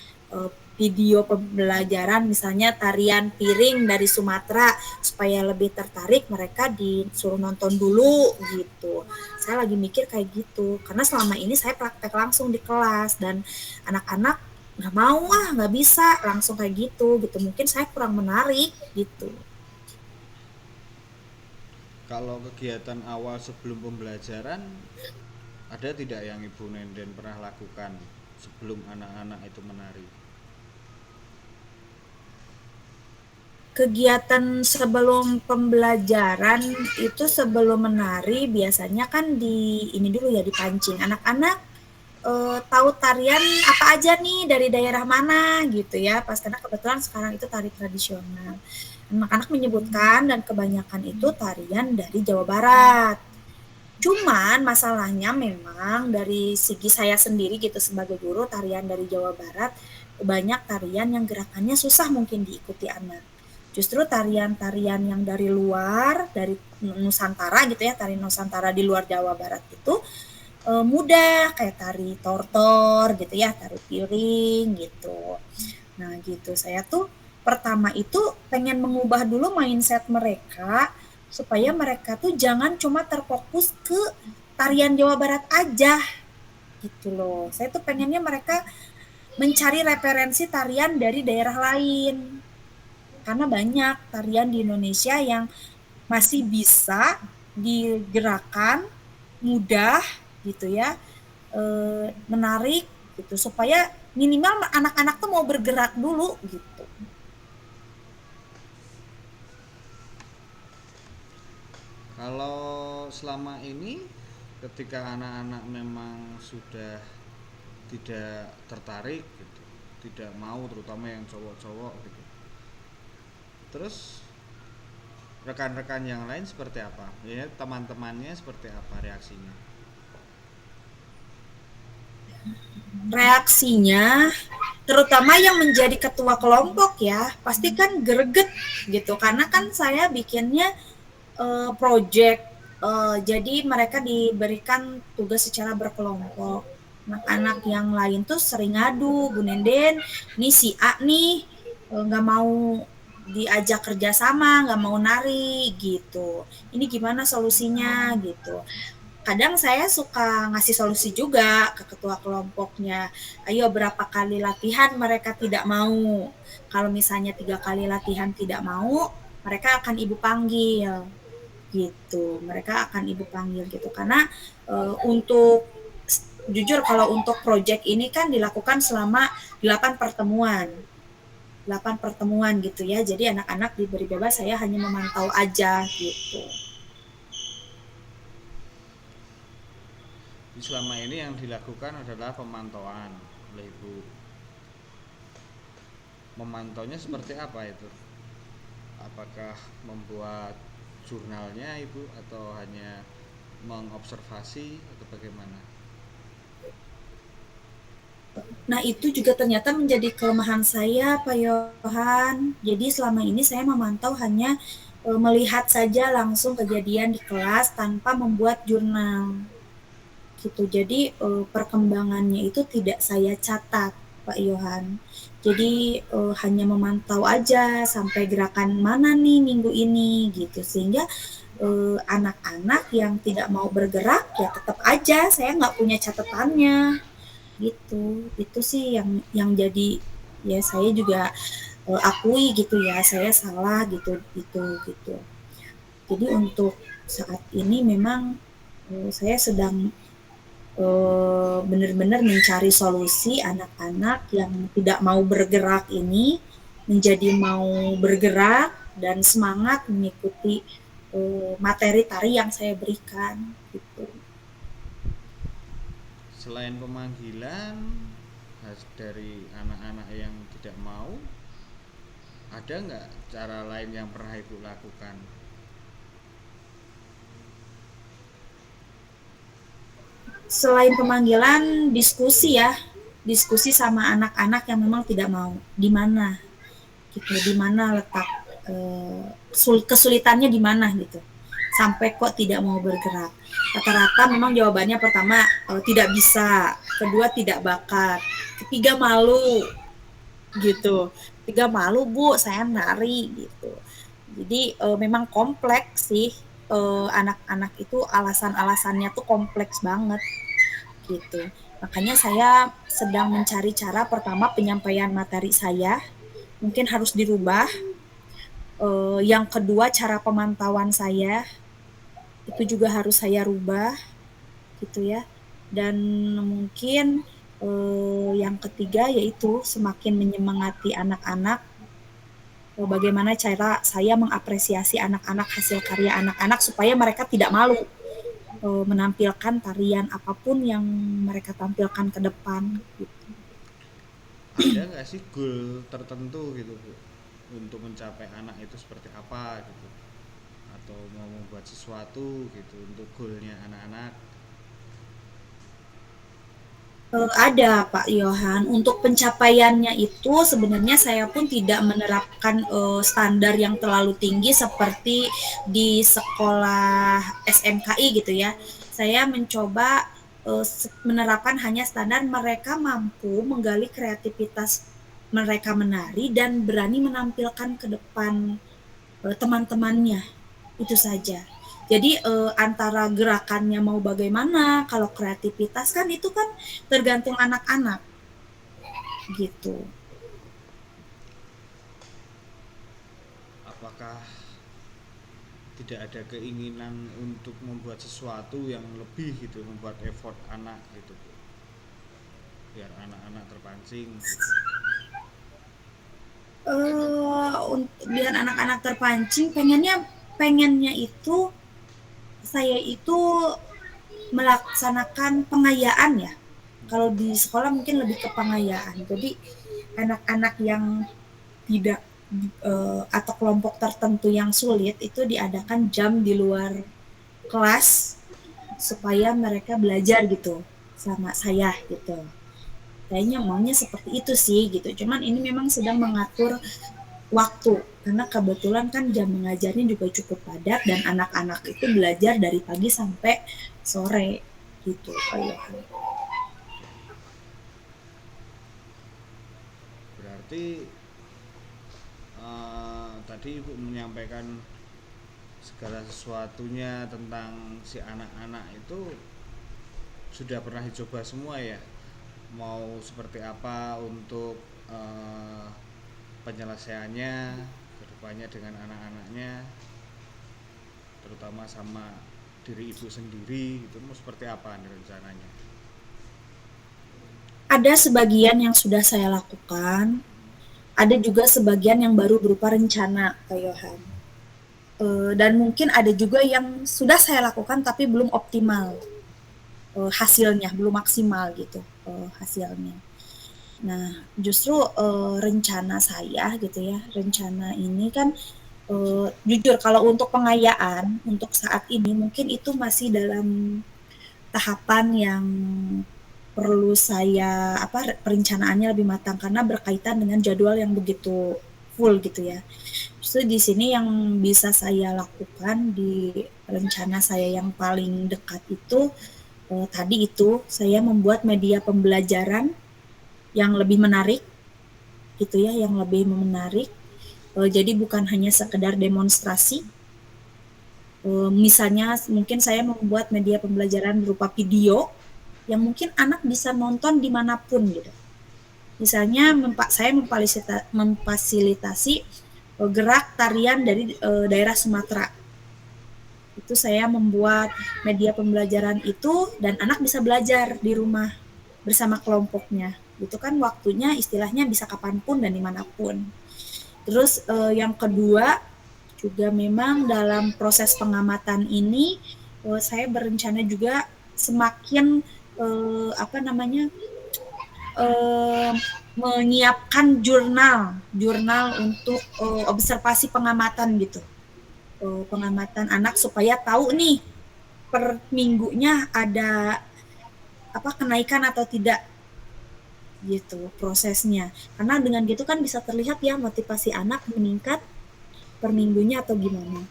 video pembelajaran misalnya tarian piring dari Sumatera supaya lebih tertarik, mereka disuruh nonton dulu gitu. Saya lagi mikir kayak gitu karena selama ini saya praktek langsung di kelas dan anak-anak nggak mau, nggak bisa langsung kayak gitu, mungkin saya kurang menarik gitu. Kalau kegiatan awal sebelum pembelajaran, ada tidak yang Ibu Nenden pernah lakukan sebelum anak-anak itu menari? Kegiatan sebelum pembelajaran itu sebelum menari biasanya kan ini dulu ya, dipancing anak-anak tahu tarian apa aja nih dari daerah mana gitu ya, pas karena kebetulan sekarang itu tari tradisional. Anak-anak menyebutkan dan kebanyakan itu tarian dari Jawa Barat. Cuman masalahnya memang dari segi saya sendiri gitu sebagai guru tarian dari Jawa Barat, banyak tarian yang gerakannya susah mungkin diikuti anak. Justru tarian-tarian yang dari luar, dari Nusantara gitu ya, tari Nusantara di luar Jawa Barat itu mudah, kayak tari tortor gitu ya, tari piring gitu. Nah gitu, saya tuh pertama itu pengen mengubah dulu mindset mereka supaya mereka tuh jangan cuma terfokus ke tarian Jawa Barat aja gitu loh. Saya tuh pengennya mereka mencari referensi tarian dari daerah lain. Karena banyak tarian di Indonesia yang masih bisa digerakkan mudah gitu ya, menarik gitu supaya minimal anak-anak tuh mau bergerak dulu gitu. Kalau selama ini ketika anak-anak memang sudah tidak tertarik gitu, tidak mau, terutama yang cowok-cowok gitu, terus rekan-rekan yang lain seperti apa? Ya, teman-temannya seperti apa reaksinya? Reaksinya terutama yang menjadi ketua kelompok ya pasti kan greget gitu karena kan saya bikinnya project, jadi mereka diberikan tugas secara berkelompok. Anak-anak yang lain tuh sering ngadu, Bu Nenden, nih si A nih nggak mau diajak kerjasama, nggak mau nari gitu. Ini gimana solusinya gitu. Kadang saya suka ngasih solusi juga ke ketua kelompoknya. Ayo berapa kali latihan mereka tidak mau. Kalau misalnya 3 kali latihan tidak mau, mereka akan ibu panggil gitu. Mereka akan ibu panggil gitu. Karena untuk jujur kalau untuk project ini kan dilakukan selama 8 pertemuan. 8 pertemuan gitu ya. Jadi anak-anak diberi bebas, saya hanya memantau aja gitu. Selama ini yang dilakukan adalah pemantauan oleh ibu. Memantaunya seperti apa itu? Apakah membuat jurnalnya ibu atau hanya mengobservasi atau bagaimana? Nah itu juga ternyata menjadi kelemahan saya Pak Yohan. Jadi selama ini saya memantau hanya melihat saja langsung kejadian di kelas tanpa membuat jurnal gitu. Jadi perkembangannya itu tidak saya catat Pak Yohan. Jadi hanya memantau aja sampai gerakan mana nih minggu ini gitu. Sehingga anak-anak yang tidak mau bergerak ya tetap aja saya nggak punya catatannya gitu. Itu sih yang jadi ya saya juga akui gitu ya saya salah gitu gitu. Jadi untuk saat ini memang saya sedang benar-benar mencari solusi anak-anak yang tidak mau bergerak ini menjadi mau bergerak dan semangat mengikuti materi tari yang saya berikan gitu. Selain pemanggilan dari anak-anak yang tidak mau, ada nggak cara lain yang pernah ibu lakukan? Selain pemanggilan, diskusi ya, diskusi sama anak-anak yang memang tidak mau, di mana gitu, di mana letak kesulitannya di mana gitu, sampai kok tidak mau bergerak. Rata-rata memang jawabannya pertama tidak bisa, kedua tidak bakat, ketiga malu gitu, ketiga malu bu saya nari gitu. Jadi memang kompleks sih anak-anak itu alasan-alasannya tuh kompleks banget gitu. Makanya saya sedang mencari cara pertama penyampaian materi saya mungkin harus dirubah. Yang kedua cara pemantauan saya itu juga harus saya rubah gitu ya. Dan mungkin yang ketiga yaitu semakin menyemangati anak-anak. Bagaimana cara saya mengapresiasi anak-anak hasil karya anak-anak supaya mereka tidak malu menampilkan tarian apapun yang mereka tampilkan ke depan gitu. Ada nggak sih goal tertentu gitu bu untuk mencapai anak itu seperti apa gitu, atau mau membuat sesuatu gitu untuk goalnya anak-anak? Ada Pak Yohan. Untuk pencapaiannya itu sebenarnya saya pun tidak menerapkan standar yang terlalu tinggi seperti di sekolah SMKI gitu ya. Saya mencoba menerapkan hanya standar mereka mampu menggali kreativitas mereka menari dan berani menampilkan ke depan teman-temannya. Itu saja. Jadi antara gerakannya mau bagaimana, kalau kreativitas kan itu kan tergantung anak-anak gitu. Apakah tidak ada keinginan untuk membuat sesuatu yang lebih gitu, membuat effort anak gitu, Bu, biar anak-anak terpancing gitu. Biar anak-anak terpancing, pengennya itu saya itu melaksanakan pengayaan ya. Kalau di sekolah mungkin lebih ke pengayaan. Jadi anak-anak yang tidak atau kelompok tertentu yang sulit itu diadakan jam di luar kelas supaya mereka belajar gitu sama saya gitu. Kayaknya maunya seperti itu sih gitu. Cuman ini memang sedang mengatur waktu karena kebetulan kan jam mengajarnya juga cukup padat dan anak-anak itu belajar dari pagi sampai sore gitu kayak. Berarti tadi Ibu menyampaikan segala sesuatunya tentang si anak-anak itu sudah pernah dicoba semua ya, mau seperti apa untuk penyelesaiannya kedepannya dengan anak-anaknya, terutama sama diri Ibu sendiri itu mau seperti apa nih rencananya? Ada sebagian yang sudah saya lakukan, ada juga sebagian yang baru berupa rencana Kak Yohan. Dan mungkin ada juga yang sudah saya lakukan tapi belum optimal hasilnya, belum maksimal gitu hasilnya. Nah, justru rencana saya gitu ya, rencana ini kan jujur kalau untuk pengayaan untuk saat ini mungkin itu masih dalam tahapan yang perlu saya perencanaannya lebih matang karena berkaitan dengan jadwal yang begitu full gitu ya. Justru di sini yang bisa saya lakukan di rencana saya yang paling dekat itu tadi itu saya membuat media pembelajaran yang lebih menarik gitu ya, yang lebih menarik. Jadi bukan hanya sekedar demonstrasi. Misalnya mungkin saya membuat media pembelajaran berupa video yang mungkin anak bisa nonton dimanapun gitu. Misalnya saya memfasilitasi gerak tarian dari daerah Sumatera. Itu saya membuat media pembelajaran itu dan anak bisa belajar di rumah bersama kelompoknya. Itu kan waktunya istilahnya bisa kapanpun dan dimanapun. Terus yang kedua juga memang dalam proses pengamatan ini saya berencana juga semakin eh, menyiapkan jurnal untuk observasi pengamatan gitu, pengamatan anak supaya tahu nih per minggunya ada kenaikan atau tidak gitu prosesnya. Karena dengan gitu kan bisa terlihat ya motivasi anak meningkat per minggunya atau gimana.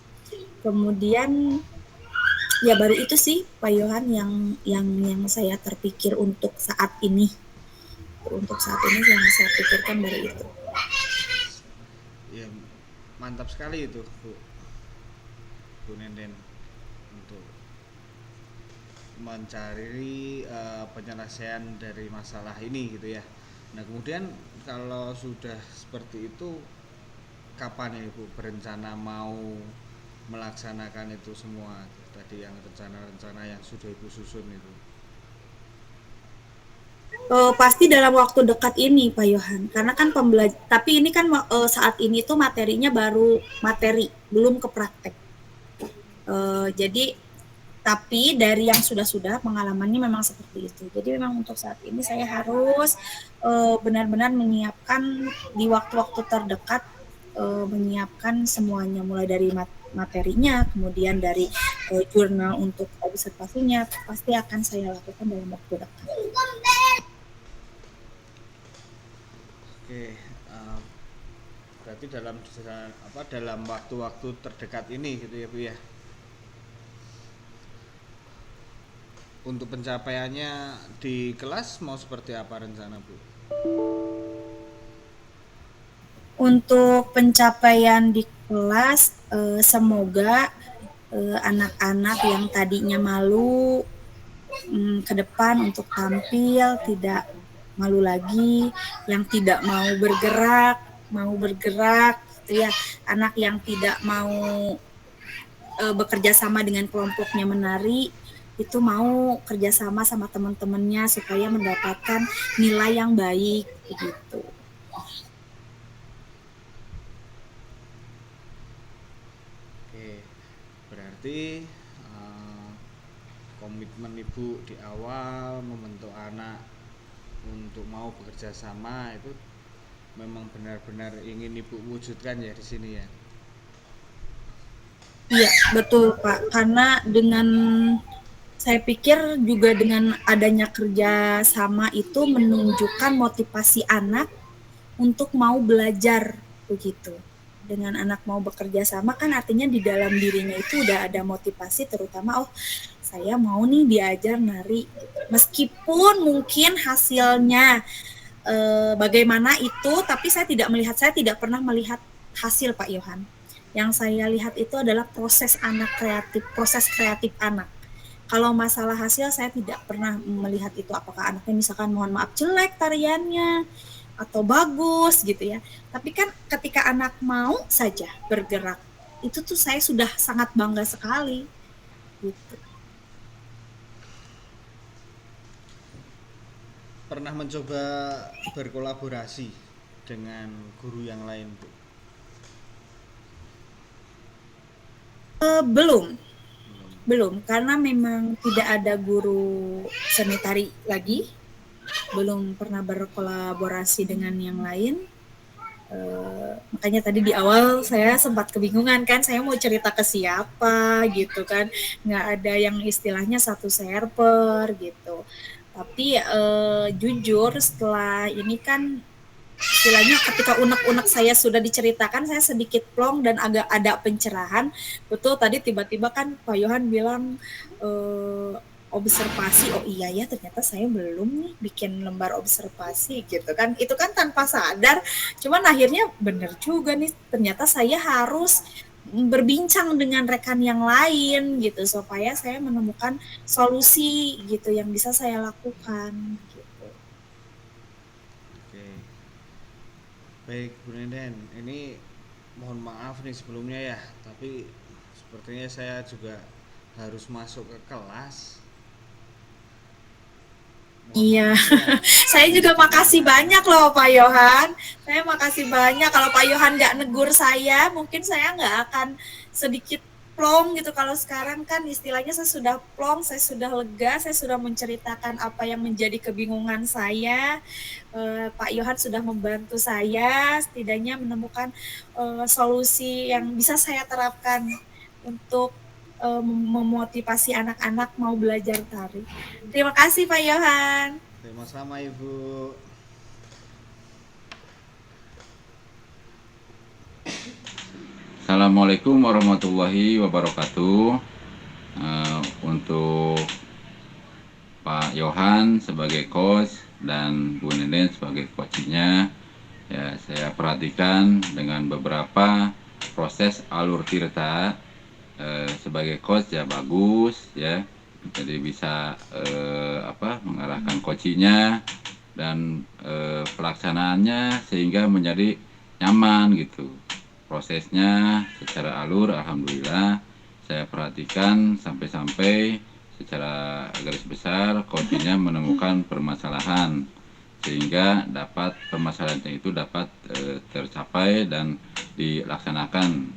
Kemudian ya baru itu sih Pak Yohan yang saya terpikir untuk saat ini. Untuk saat ini yang saya pikirkan baru itu. Ya mantap sekali itu Bu Nenden untuk mencari penyelesaian dari masalah ini gitu ya. Nah kemudian kalau sudah seperti itu, kapan ya Ibu berencana mau melaksanakan itu semua tadi yang rencana-rencana yang sudah Ibu susun itu? Pasti dalam waktu dekat ini Pak Yohan, karena kan tapi ini kan saat ini tuh materinya baru materi, belum ke praktek. Jadi tapi dari yang sudah-sudah pengalamannya memang seperti itu. Jadi memang untuk saat ini saya harus benar-benar menyiapkan di waktu-waktu terdekat, menyiapkan semuanya mulai dari materinya, kemudian dari jurnal untuk observasinya pasti akan saya lakukan dalam waktu dekat. Oke, berarti dalam waktu-waktu terdekat ini gitu ya Bu ya. Untuk pencapaiannya di kelas mau seperti apa rencana Bu? Untuk pencapaian di kelas, semoga anak-anak yang tadinya malu ke depan untuk tampil tidak malu lagi, yang tidak mau bergerak, gitu ya. Anak yang tidak mau bekerja sama dengan kelompoknya menari itu mau kerjasama sama teman-temannya supaya mendapatkan nilai yang baik begitu. Oke, berarti eh, komitmen Ibu di awal membentuk anak untuk mau bekerja sama itu memang benar-benar ingin Ibu wujudkan ya di sini ya. Iya, betul Pak. Karena dengan saya pikir juga dengan adanya kerja sama itu menunjukkan motivasi anak untuk mau belajar begitu. Dengan anak mau bekerja sama kan artinya di dalam dirinya itu udah ada motivasi terutama saya mau nih diajar nari. Meskipun mungkin hasilnya bagaimana itu tapi saya tidak pernah melihat hasil Pak Yohan. Yang saya lihat itu adalah proses kreatif anak. Kalau masalah hasil saya tidak pernah melihat itu apakah anaknya misalkan mohon maaf jelek tariannya atau bagus gitu ya. Tapi kan ketika anak mau saja bergerak itu tuh saya sudah sangat bangga sekali gitu. Pernah mencoba berkolaborasi dengan guru yang lain Bu? Belum, belum karena memang tidak ada guru seni tari lagi. Belum pernah berkolaborasi dengan yang lain. Makanya tadi di awal saya sempat kebingungan kan saya mau cerita ke siapa gitu kan nggak ada yang istilahnya satu server gitu tapi jujur setelah ini kan istilahnya ketika unek-unek saya sudah diceritakan saya sedikit plong dan agak ada pencerahan betul tadi tiba-tiba kan Pak Yohan bilang observasi oh iya ya ternyata saya belum nih bikin lembar observasi gitu kan itu kan tanpa sadar cuman akhirnya bener juga nih ternyata saya harus berbincang dengan rekan yang lain gitu supaya saya menemukan solusi gitu yang bisa saya lakukan gitu. Oke. Baik Bu Nenden, ini mohon maaf nih sebelumnya ya, tapi sepertinya saya juga harus masuk ke kelas. Mohon Iya, maaf ya, saya ini juga sedikit makasih banyak mengganggu. loh Pak Yohan. Saya makasih banyak. Kalau Pak Yohan nggak negur saya, mungkin saya nggak akan sedikit plong gitu. Kalau sekarang kan istilahnya saya sudah plong, saya sudah lega, saya sudah menceritakan apa yang menjadi kebingungan saya. Pak Yohan sudah membantu saya, setidaknya menemukan solusi yang bisa saya terapkan untuk memotivasi anak-anak mau belajar tari. Terima kasih Pak Yohan. Sama-sama Ibu. Assalamualaikum warahmatullahi wabarakatuh. Untuk Pak Yohan sebagai coach dan Bu Nenden sebagai coachnya, ya saya perhatikan dengan beberapa proses alur tirta sebagai coach ya bagus ya. Jadi bisa mengarahkan coachingnya dan pelaksanaannya sehingga menjadi nyaman gitu. Prosesnya secara alur alhamdulillah saya perhatikan sampai-sampai secara garis besar coachingnya menemukan permasalahan sehingga dapat permasalahan itu dapat tercapai dan dilaksanakan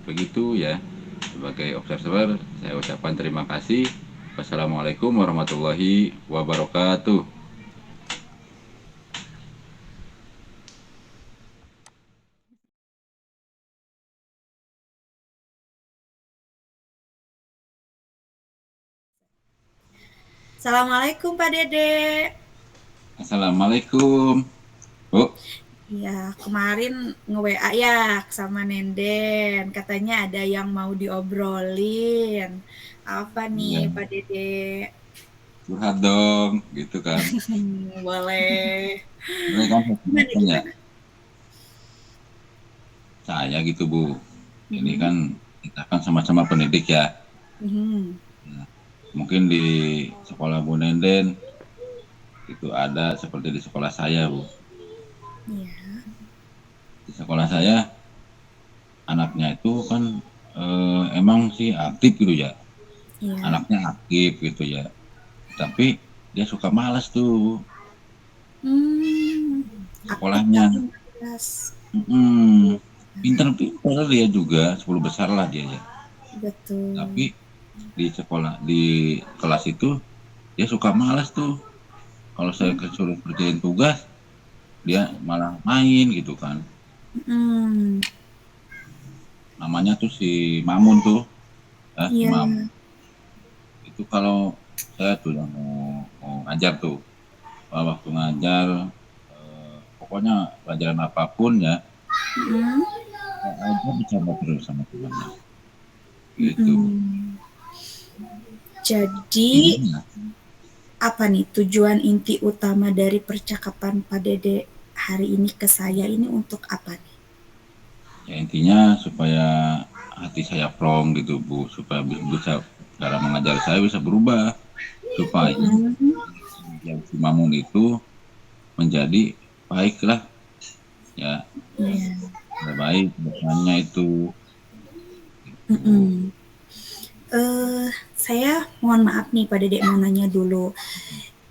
begitu ya. Sebagai observer saya ucapkan terima kasih. Wassalamualaikum warahmatullahi wabarakatuh. Assalamualaikum Pak Dede. Assalamualaikum. Bu, Iya, kemarin nge-WA ya sama Nenden, katanya ada yang mau diobrolin. Apa nih, ya Pak Dede? curhat dong, gitu kan. Boleh. Boleh kan Gimana ya? gimana? Saya gitu Bu. Ini Mhm, kan kita kan sama-sama pendidik ya. mhm. Nah, mungkin di sekolah Bu Nenden itu ada seperti di sekolah saya Bu. Iya, Di sekolah saya anaknya itu kan emang sih aktif gitu ya. iya. Anaknya aktif gitu ya. Tapi dia suka malas tuh Hmm, aktif sekolahnya. tapi malas. Mm-mm. Pinter-pinter dia juga 10 besar lah dia ya. Tapi Betul. di sekolah di kelas itu dia suka malas tuh. Kalau saya suruh kerjain tugas dia malah main gitu kan. Mhm, Namanya tuh si Mamun tuh, ya si iya, Mamun. Itu kalau saya tuh yang mau ngajar tuh, waktu ngajar pokoknya pelajaran apapun ya, mhm, saya aja bercanda terus sama temannya. Gitu. mhm. Jadi, Intinya, apa nih tujuan inti utama dari percakapan Pak Dede hari ini ke saya ini untuk apa nih? ya intinya supaya hati saya plong gitu Bu, supaya bisa cara mengajar saya bisa berubah, supaya Mhm, yang si Mamun itu menjadi baiklah ya, iya, baik depannya itu. mhm. Saya mohon maaf nih Pak Dede mau nanya dulu.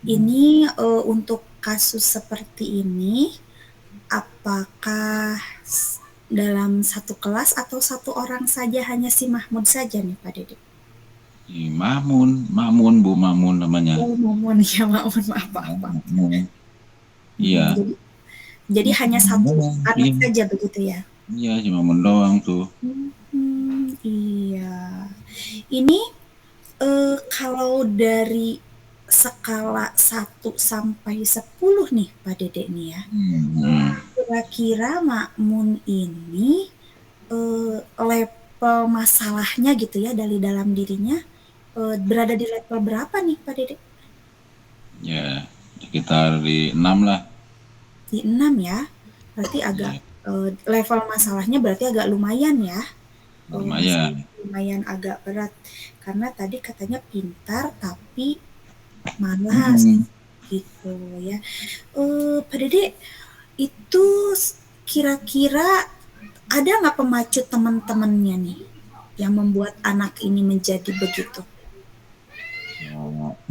Hmm. Ini, untuk kasus seperti ini, apakah dalam satu kelas atau satu orang saja hanya si Mahmud saja nih Pak Dede? Si Mamun, Mamun Bu Mamun namanya. Oh, Mumun ya, Mamun, maaf Ya, maaf maaf. Mamun. Mhm, Iya, jadi cuma si hanya Mamun satu doang. anak Iya, saja begitu ya? iya si Mamun doang tuh. Iya. Ini, kalau dari skala 1 sampai 10 nih Pak Dede nih ya, Hmm. kira-kira Makmun ini, level masalahnya gitu ya dari dalam dirinya, berada di level berapa nih Pak Dede? Ya, sekitar di 6 lah. Di 6 ya? Berarti agak, Ya, level masalahnya berarti agak lumayan ya? Masih lumayan. lumayan agak berat, karena tadi katanya pintar tapi malas, Hmm. gitu ya. Pak Dede, itu kira-kira ada nggak pemacu teman-temannya nih, yang membuat anak ini menjadi begitu?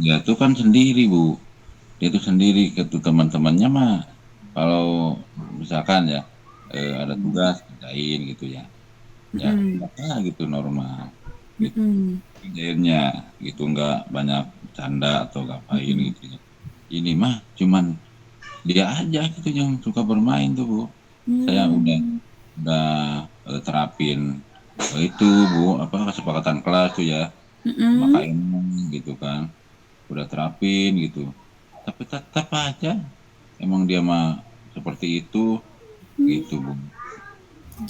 Ya itu kan sendiri Bu. Dia itu sendiri ke teman-temannya mah. Kalau misalkan ya ada tugas kerjain gitu ya. Ya Mhm, apa gitu normal. Gitu mhm, kerjainnya gitu nggak banyak bercanda atau ngapain mhm. gitu ya. Ini mah cuman dia aja gitu yang suka bermain tuh Bu. Saya Mmm, udah terapin itu Bu apa kesepakatan kelas tuh ya sama mhm. KM gitu kan. Udah terapin gitu. Tapi tetap aja emang dia mah seperti itu gitu Bu.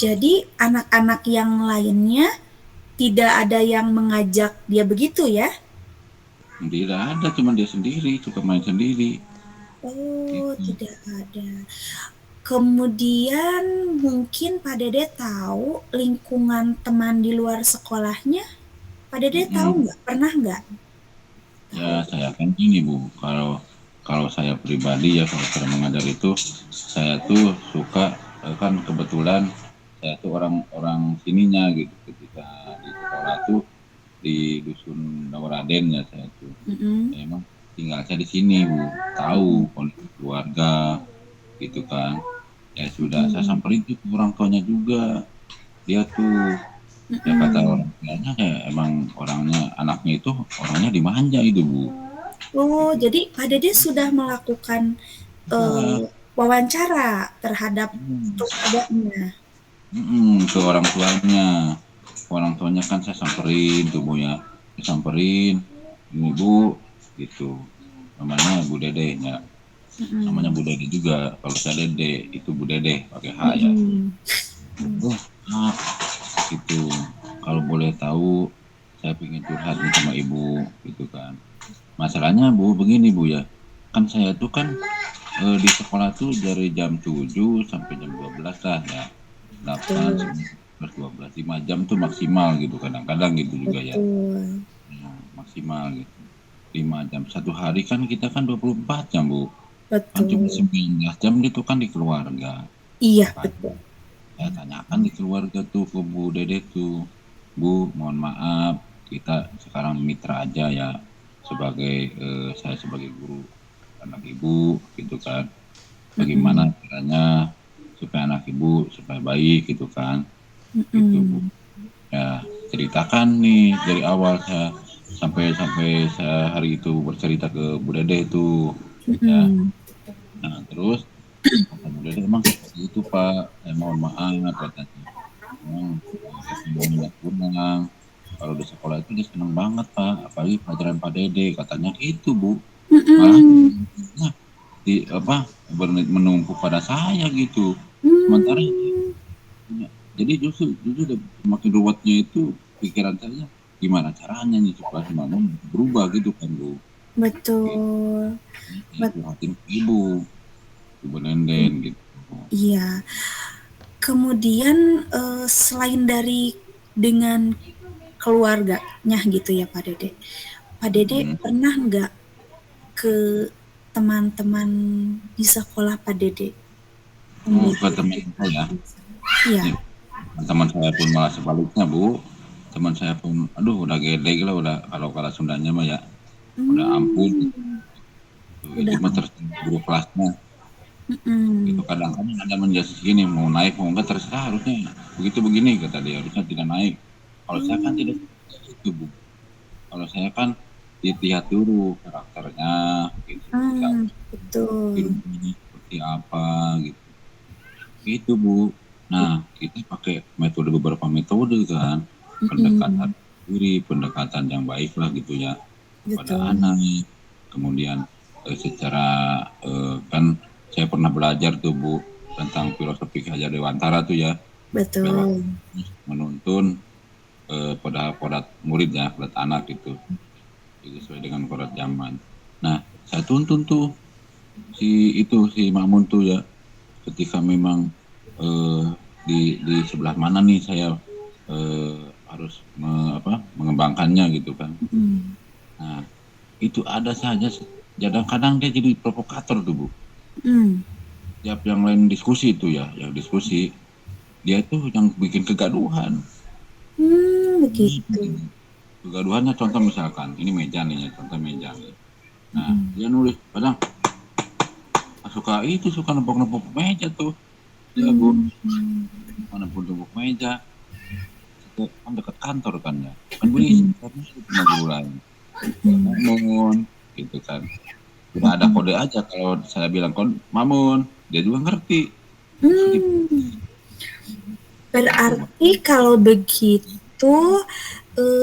Jadi anak-anak yang lainnya tidak ada yang mengajak dia begitu ya? Tidak ada cuman dia sendiri suka main sendiri Oh, gitu. tidak ada. Kemudian mungkin Pak Dede tahu lingkungan teman di luar sekolahnya? Pak Dede tahu Mm-mm. nggak? Pernah nggak Ya tahu? saya kan ini Bu, kalau kalau saya pribadi ya kalau cara mengajar itu saya tuh suka kan kebetulan saya tuh orang-orang sininya gitu ketika di sekolah tuh di dusun Dawaraden ya saya tuh. Mhm, Ya, emang tinggal saya di sini Bu, tahu mhm, kondisi keluarga gitu kan. Ya sudah saya mhm, samperin tuh ke orang tuanya juga. Dia tuh ya kata mhm. orang tuanya ya emang orangnya anaknya itu orangnya dimanja itu Bu. Oh, Gitu. jadi Pak Dede sudah melakukan, Ya, wawancara terhadap hmm, keluarganya? ke orang tuanya. Orang tuanya kan saya samperin tuh Bu ya. Saya samperin, ini Bu, gitu. Namanya Bu Dede ya. namanya Mm-mm. Bu Dede juga. Kalau saya Dede, itu Bu Dede pakai H ya. Mm-mm. Oh, Kak, itu kalau boleh tahu, saya pengen curhat nih sama ibu, gitu kan. Masalahnya Bu, begini Bu ya, kan saya tuh kan di sekolah tuh dari jam 7 sampai jam 12 lah ya. 8, Betul, 11, 12, 5 jam tuh maksimal gitu, kadang-kadang gitu juga ya. betul, Ya, maksimal gitu. 5 jam. Satu hari kan kita kan 24 jam Bu. Kan cuma betul. 19 jam itu kan di keluarga. Iya, Makanya betul. saya tanyakan di keluarga tuh ke Bu Dede tuh, Bu, mohon maaf, kita sekarang mitra aja ya, sebagai saya sebagai guru anak ibu, gitu kan. Bagaimana Mm-mm. caranya supaya anak ibu supaya baik, gitu kan, gitu Bu. Mm-mm. Ya ceritakan nih dari awal saya sampai sampai saya hari itu bercerita ke Bu Dede itu, ya. Mm-mm. Nah terus kata Bu Dede emang seperti itu Pak, saya mohon maaf katanya. Memang ekonominya kurang. Kalau di sekolah itu dia seneng banget Pak, apalagi pelajaran Pak Dede katanya itu Bu. Malah Mm-mm. ya, di apa menumpuk pada saya gitu. Sementara Mm. ya, jadi justru justru makin ruwetnya itu pikiran saya gimana caranya nih supaya Mama berubah gitu kan Bu. Gitu. Betul. Ya, curhatin ke Ibu Nenden gitu. Iya. Kemudian selain dari dengan keluarganya gitu ya Pak Dede. Pak Dede Hmm. pernah nggak ke teman-teman di sekolah Pak Dede Oh, ke membagi teman saya. tugas? Iya. Nih, teman saya pun malah sebaliknya Bu. Teman saya pun aduh udah gede lah udah kalau kata Sundanya mah ya udah ampun Hmm, itu udah. mah terserah guru kelasnya itu Mm-mm. kadang-kadang ada menjadi segini mau naik mau enggak terserah harusnya begitu begini kata dia harusnya tidak naik kalau saya kan tidak Hmm, seperti itu Bu kalau saya kan lihat dulu karakternya gitu tidak di betul. rumah ini seperti apa gitu itu Bu nah kita pakai metode beberapa metode kan pendekatan Mm-mm. diri pendekatan yang baik lah gitu ya pada Betul. anak kemudian secara kan saya pernah belajar tuh Bu tentang filosofi Hajar Dewantara tuh ya lewat Betul. menuntun pada murid ya pada anak itu sesuai dengan kodrat zaman. Nah saya tuntun tuh si Makmun tuh ya ketika memang eh, di sebelah mana nih saya harus mengembangkannya gitu kan. Mm-mm. Nah itu ada saja kadang-kadang dia jadi provokator tuh Bu. Mm. Tiap yang lain diskusi itu ya, yang diskusi dia itu yang bikin kegaduhan. Begitu. Kegaduhannya contoh misalkan ini meja nih ya, contoh meja nih. Nah Mm-mm. dia nulis kadang suka nempok-nempok meja tuh ya Bu, Mm. nempok-nempok meja kan dekat kantor kan ya, kan berisik Mm-mm. karena itu sama guru lain. Mm. Mamun gitu kan. Udah ada Mm-mm. kode aja kalau saya bilang kon Mamun, dia juga ngerti. Skip Hmm. gitu. Berarti kalau begitu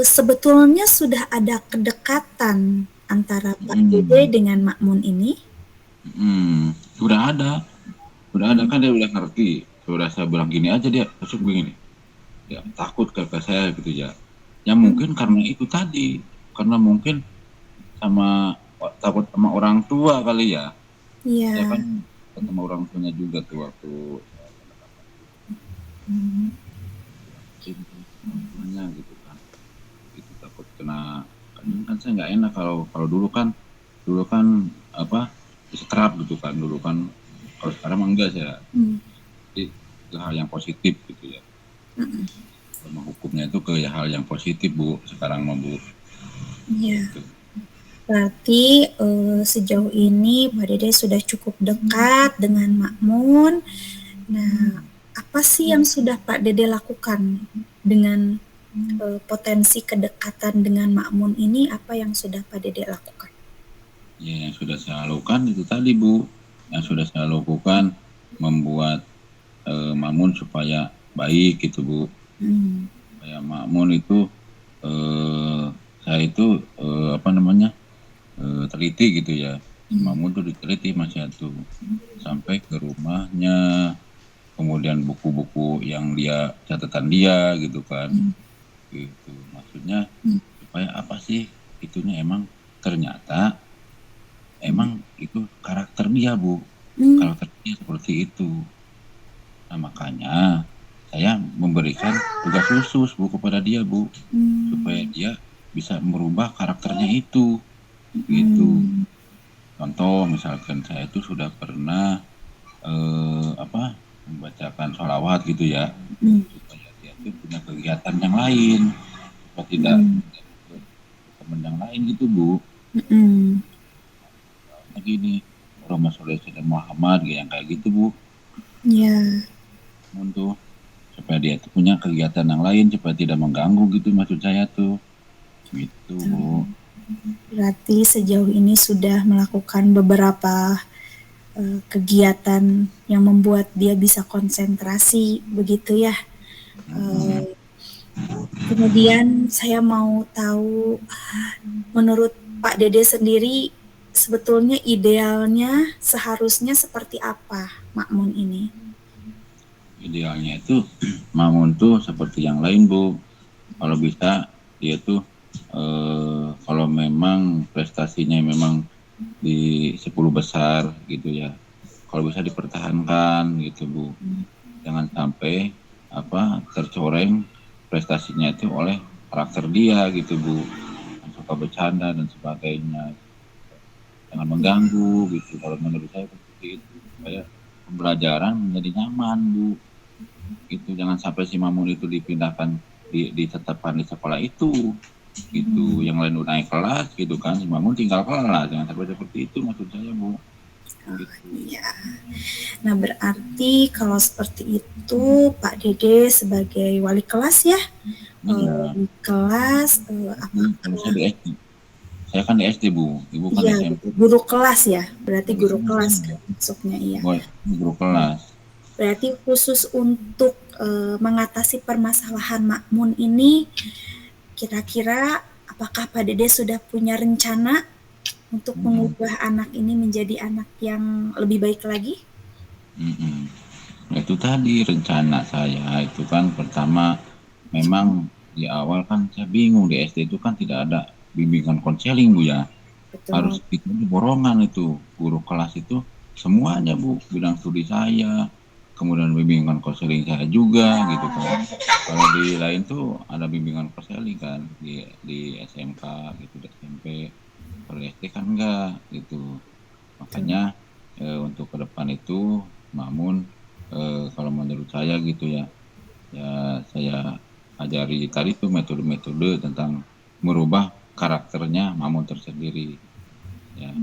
sebetulnya sudah ada kedekatan antara Pak Dede Hmm, dengan Makmun ini? hmm, udah ada kan dia udah ngerti. Sudah saya bilang gini aja dia masuk begini. Ya takut ke saya gitu ya. Ya mungkin karena itu tadi, karena mungkin sama takut sama orang tua kali ya. Saya Iya. kan ketemu orang tuanya juga tuh waktu saya pendekatan orang tuanya gitu kan. Itu takut kena kan saya nggak enak kalau kalau dulu kan apa disetrap gitu kan dulu kan kalau sekarang mah enggak saya Hmm. jadi ke hal yang positif gitu ya sama hukumnya itu ke hal yang positif Bu sekarang mah Bu Iya. gitu. Berarti sejauh ini Pak Dede sudah cukup dekat dengan Makmun. Nah, apa sih yang sudah Pak Dede lakukan dengan potensi kedekatan dengan Makmun ini? Apa yang sudah Pak Dede lakukan? Ya yang sudah saya lakukan itu tadi Bu yang sudah saya lakukan membuat Mamun supaya baik gitu Bu Hmm. supaya Mamun itu saya itu apa namanya teliti gitu ya Mamun tuh diteliti masih tuh sampai ke rumahnya, kemudian buku-buku yang dia catatan dia gitu kan, gitu maksudnya supaya apa sih itunya, emang ternyata emang itu karakter dia Bu, karakter dia seperti itu. Nah makanya saya memberikan tugas khusus Bu kepada dia Bu, supaya dia bisa merubah karakternya itu gitu. Contoh misalkan saya itu sudah pernah membacakan sholawat gitu ya, supaya dia itu punya kegiatan yang lain, supaya tidak ke teman yang lain gitu Bu. Gini, Roma Soleh Muhammad yang kayak gitu Bu. Ya. Untuk supaya dia itu punya kegiatan yang lain, supaya tidak mengganggu gitu maksud saya tuh. Gitu Bu. Berarti sejauh ini sudah melakukan beberapa kegiatan yang membuat dia bisa konsentrasi begitu ya. Kemudian saya mau tahu, menurut Pak Dede sendiri sebetulnya idealnya seharusnya seperti apa makmun ini? Idealnya itu Mamun tuh seperti yang lain Bu. Kalau bisa dia tuh kalau memang prestasinya memang di 10 besar gitu ya, kalau bisa dipertahankan gitu Bu. Jangan sampai tercoreng prestasinya itu oleh karakter dia gitu Bu, yang suka bercanda dan sebagainya. Jangan mengganggu gitu, kalau menurut saya seperti itu, supaya pembelajaran menjadi nyaman Bu. Itu jangan sampai si Mamun itu dipindahkan, ditetapkan di sekolah itu gitu, yang lain udah naik kelas gitu kan, si Mamun tinggal kelas, jangan sampai seperti itu maksud saya Bu. Iya. Nah berarti kalau seperti itu Pak Dede sebagai wali kelas ya, wali kelas Kalau saya di SD, saya kan di SD Bu, Ibu kan iya, SMP. guru kelas ya, berarti guru kelas kan masuknya iya. Guru kelas. Berarti khusus untuk mengatasi permasalahan makmun ini, kira-kira apakah Pak Dede sudah punya rencana untuk mengubah anak ini menjadi anak yang lebih baik lagi? Itu tadi rencana saya itu kan, pertama memang di awal kan saya bingung, di SD itu kan tidak ada bimbingan konseling Bu ya. Betul. Harus bikin borongan itu, guru kelas itu semuanya Bu, bidang studi saya, kemudian bimbingan konseling saya juga gitu kan. Kalau di lain tuh ada bimbingan konseling kan di SMK gitu, di SMP. Kalau di SD kan enggak gitu. Makanya untuk ke depan itu Mamun, kalau menurut saya gitu ya, saya ajari tadi tuh metode-metode tentang merubah karakternya Mamun tersendiri ya.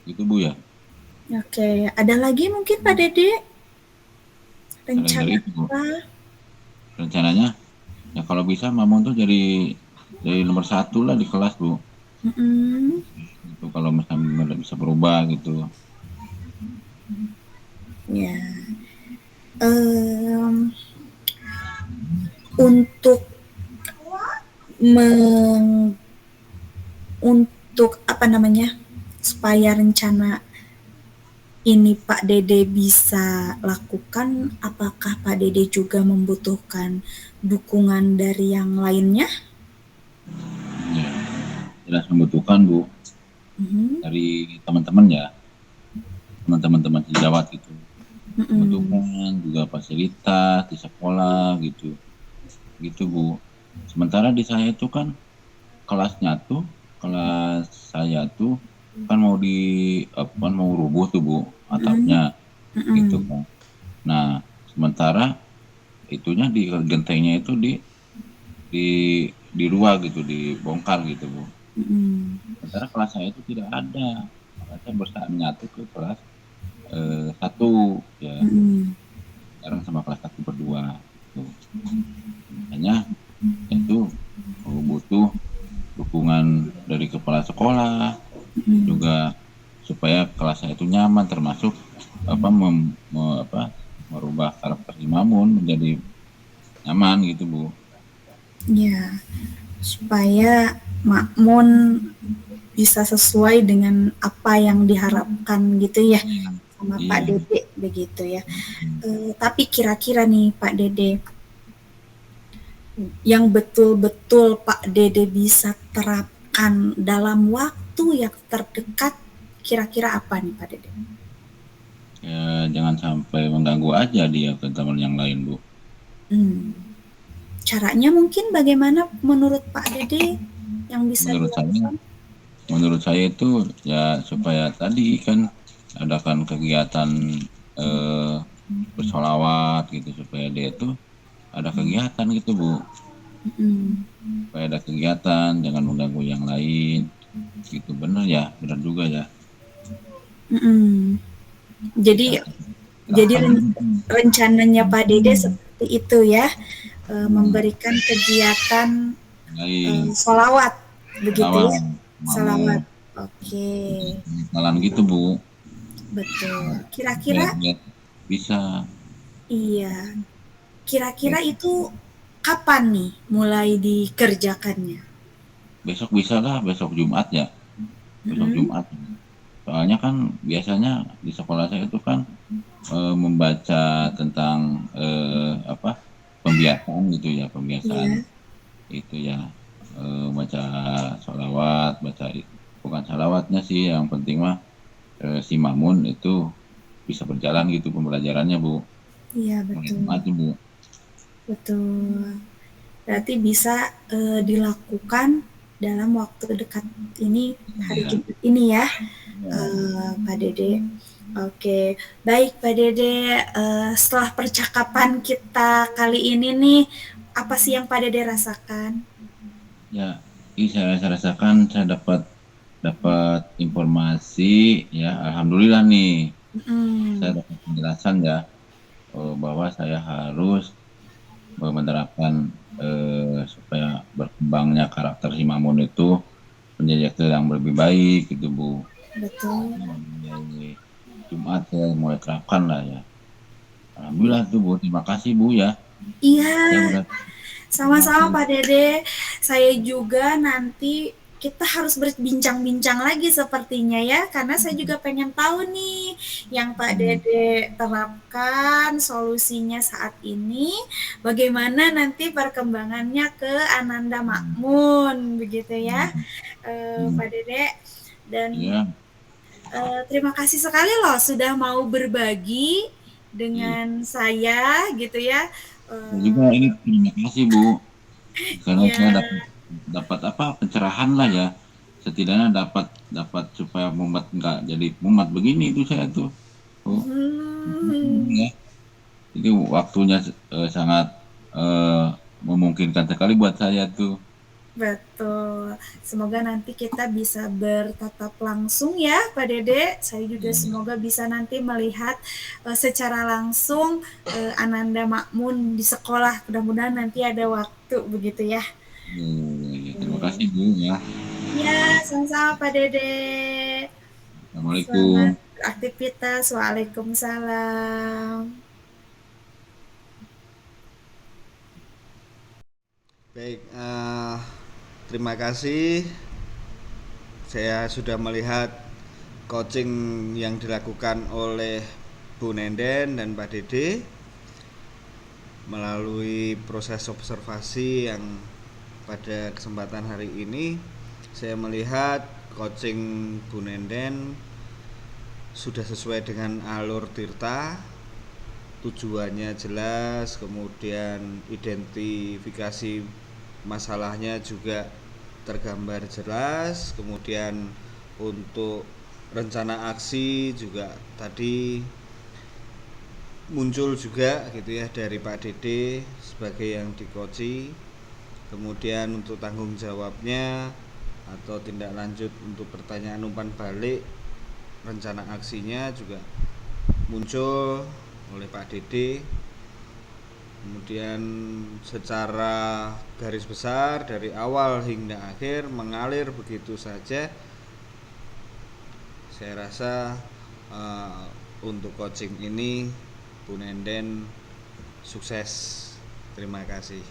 Gitu Bu ya. Oke, ada lagi mungkin Pak Dede rencana Itu, Bu. apa? Rencananya ya kalau bisa Mamun tuh jadi nomor 1 lah di kelas Bu. Itu kalau misalnya bisa berubah gitu. Ya. Untuk apa namanya, supaya rencana ini Pak Dede bisa lakukan, apakah Pak Dede juga membutuhkan dukungan dari yang lainnya? Ya, jelas membutuhkan Bu, dari teman-teman ya, teman-teman sejawat gitu. Membutuhkan juga fasilitas di sekolah gitu Bu. Sementara di saya itu kan kelas saya tuh kan mau rubuh tuh Bu atapnya gitu kan. Nah sementara itunya di gentengnya itu di luar gitu, dibongkar gitu Bu. Sementara kelas saya itu tidak ada, maka saya berusaha menyatu ke kelas 1 ya, sekarang sama kelas 1 berdua gitu. Makanya itu butuh dukungan dari kepala sekolah juga, supaya kelasnya itu nyaman, termasuk merubah karakter Mamun menjadi nyaman gitu Bu. Ya, supaya makmun bisa sesuai dengan apa yang diharapkan gitu ya sama Pak Iya. Dede begitu ya. Tapi kira-kira nih Pak Dede, yang betul-betul Pak Dede bisa terapkan dalam waktu yang terdekat, kira-kira apa nih Pak Dede? Ya, jangan sampai mengganggu aja dia ke teman yang lain, Bu. Hmm. Caranya mungkin bagaimana menurut Pak Dede yang bisa Menurut saya, dilakukan? menurut saya itu ya supaya tadi kan adakan kegiatan eh, bersolawat gitu supaya dia itu ada kegiatan gitu, Bu. Hmm. Supaya ada kegiatan, jangan mengganggu yang lain. Gitu bener ya, bener juga ya. Hmm. Kita Jadi jadi terapkan dulu tuh. rencananya Pak Dede seperti itu ya, Hmm, memberikan kegiatan lain, sholawat begitu ya, lawan, sholawat. makmum, Oke, jalan gitu, Bu. betul. Kira-kira Lihat-lihat bisa iya, kira-kira lihat itu kapan nih mulai dikerjakannya? besok bisa lah, besok Jumat ya, besok Mm-mm. Jumat. Soalnya kan biasanya di sekolah saya itu kan membaca tentang apa pembiasaan gitu ya, pembiasaan Iya, itu ya, baca sholawat, bukan sholawatnya sih, yang penting mah si Mamun itu bisa berjalan gitu pembelajarannya, Bu. iya Mulai betul, Jumat tuh, Bu. betul. Berarti bisa dilakukan dalam waktu dekat ini, hari Iya, Jumat ini ya, iya. Pak Dede. Oke, baik Pak Dede. Setelah percakapan kita kali ini nih, apa sih yang Pak Dede rasakan? Ya, ini saya rasakan saya dapat dapat informasi ya, alhamdulillah nih. Saya Hmm, dapat penjelasan ya bahwa saya harus menerapkan supaya berkembangnya karakter si Mamun itu menjadi aktor yang lebih baik gitu, Bu. betul. Jadi mulai Jumat saya mulai terapkan lah ya. Alhamdulillah tuh, Bu. Terima kasih, Bu ya. Saya Iya, udah sama-sama informasi. Pak Dede. Saya juga nanti kita harus berbincang-bincang lagi sepertinya ya, karena saya juga pengen tahu nih yang Pak Hmm, Dede terapkan solusinya saat ini, bagaimana nanti perkembangannya ke Ananda hmm, Makmun, begitu ya, hmm, hmm. Pak Dede. Dan Ya, terima kasih sekali loh sudah mau berbagi iya. dengan saya gitu ya. Saya juga Eh, ini terima kasih, Bu. Karena ya, saya dapat dapat apa pencerahan lah ya, setidaknya dapat dapat supaya mumet nggak jadi mumet begini itu saya tuh. Oh, hmm, ya. Jadi waktunya sangat eh, memungkinkan sekali buat saya tuh. betul. Semoga nanti kita bisa bertatap langsung ya, Pak Dede. Saya juga Ya, semoga bisa nanti melihat secara langsung Ananda Makmun di sekolah. Mudah-mudahan nanti ada waktu begitu ya. ya, ya, ya. Terima kasih, Oke. Bu ya. Ya, sama-sama Pak Dede. Selamat Assalamualaikum. beraktivitas. Waalaikumsalam. Baik, terima kasih. Saya sudah melihat coaching yang dilakukan oleh Bu Nenden dan Pak Dede melalui proses observasi yang pada kesempatan hari ini saya melihat coaching Bu Nenden sudah sesuai dengan alur Tirta, tujuannya jelas, kemudian identifikasi masalahnya juga tergambar jelas, kemudian untuk rencana aksi juga tadi muncul juga gitu ya dari Pak Dede sebagai yang dikoci. Kemudian untuk tanggung jawabnya atau tindak lanjut untuk pertanyaan umpan balik, rencana aksinya juga muncul oleh Pak Dede. Kemudian secara garis besar dari awal hingga akhir mengalir begitu saja. Saya rasa untuk coaching ini Bu Nenden sukses. Terima kasih.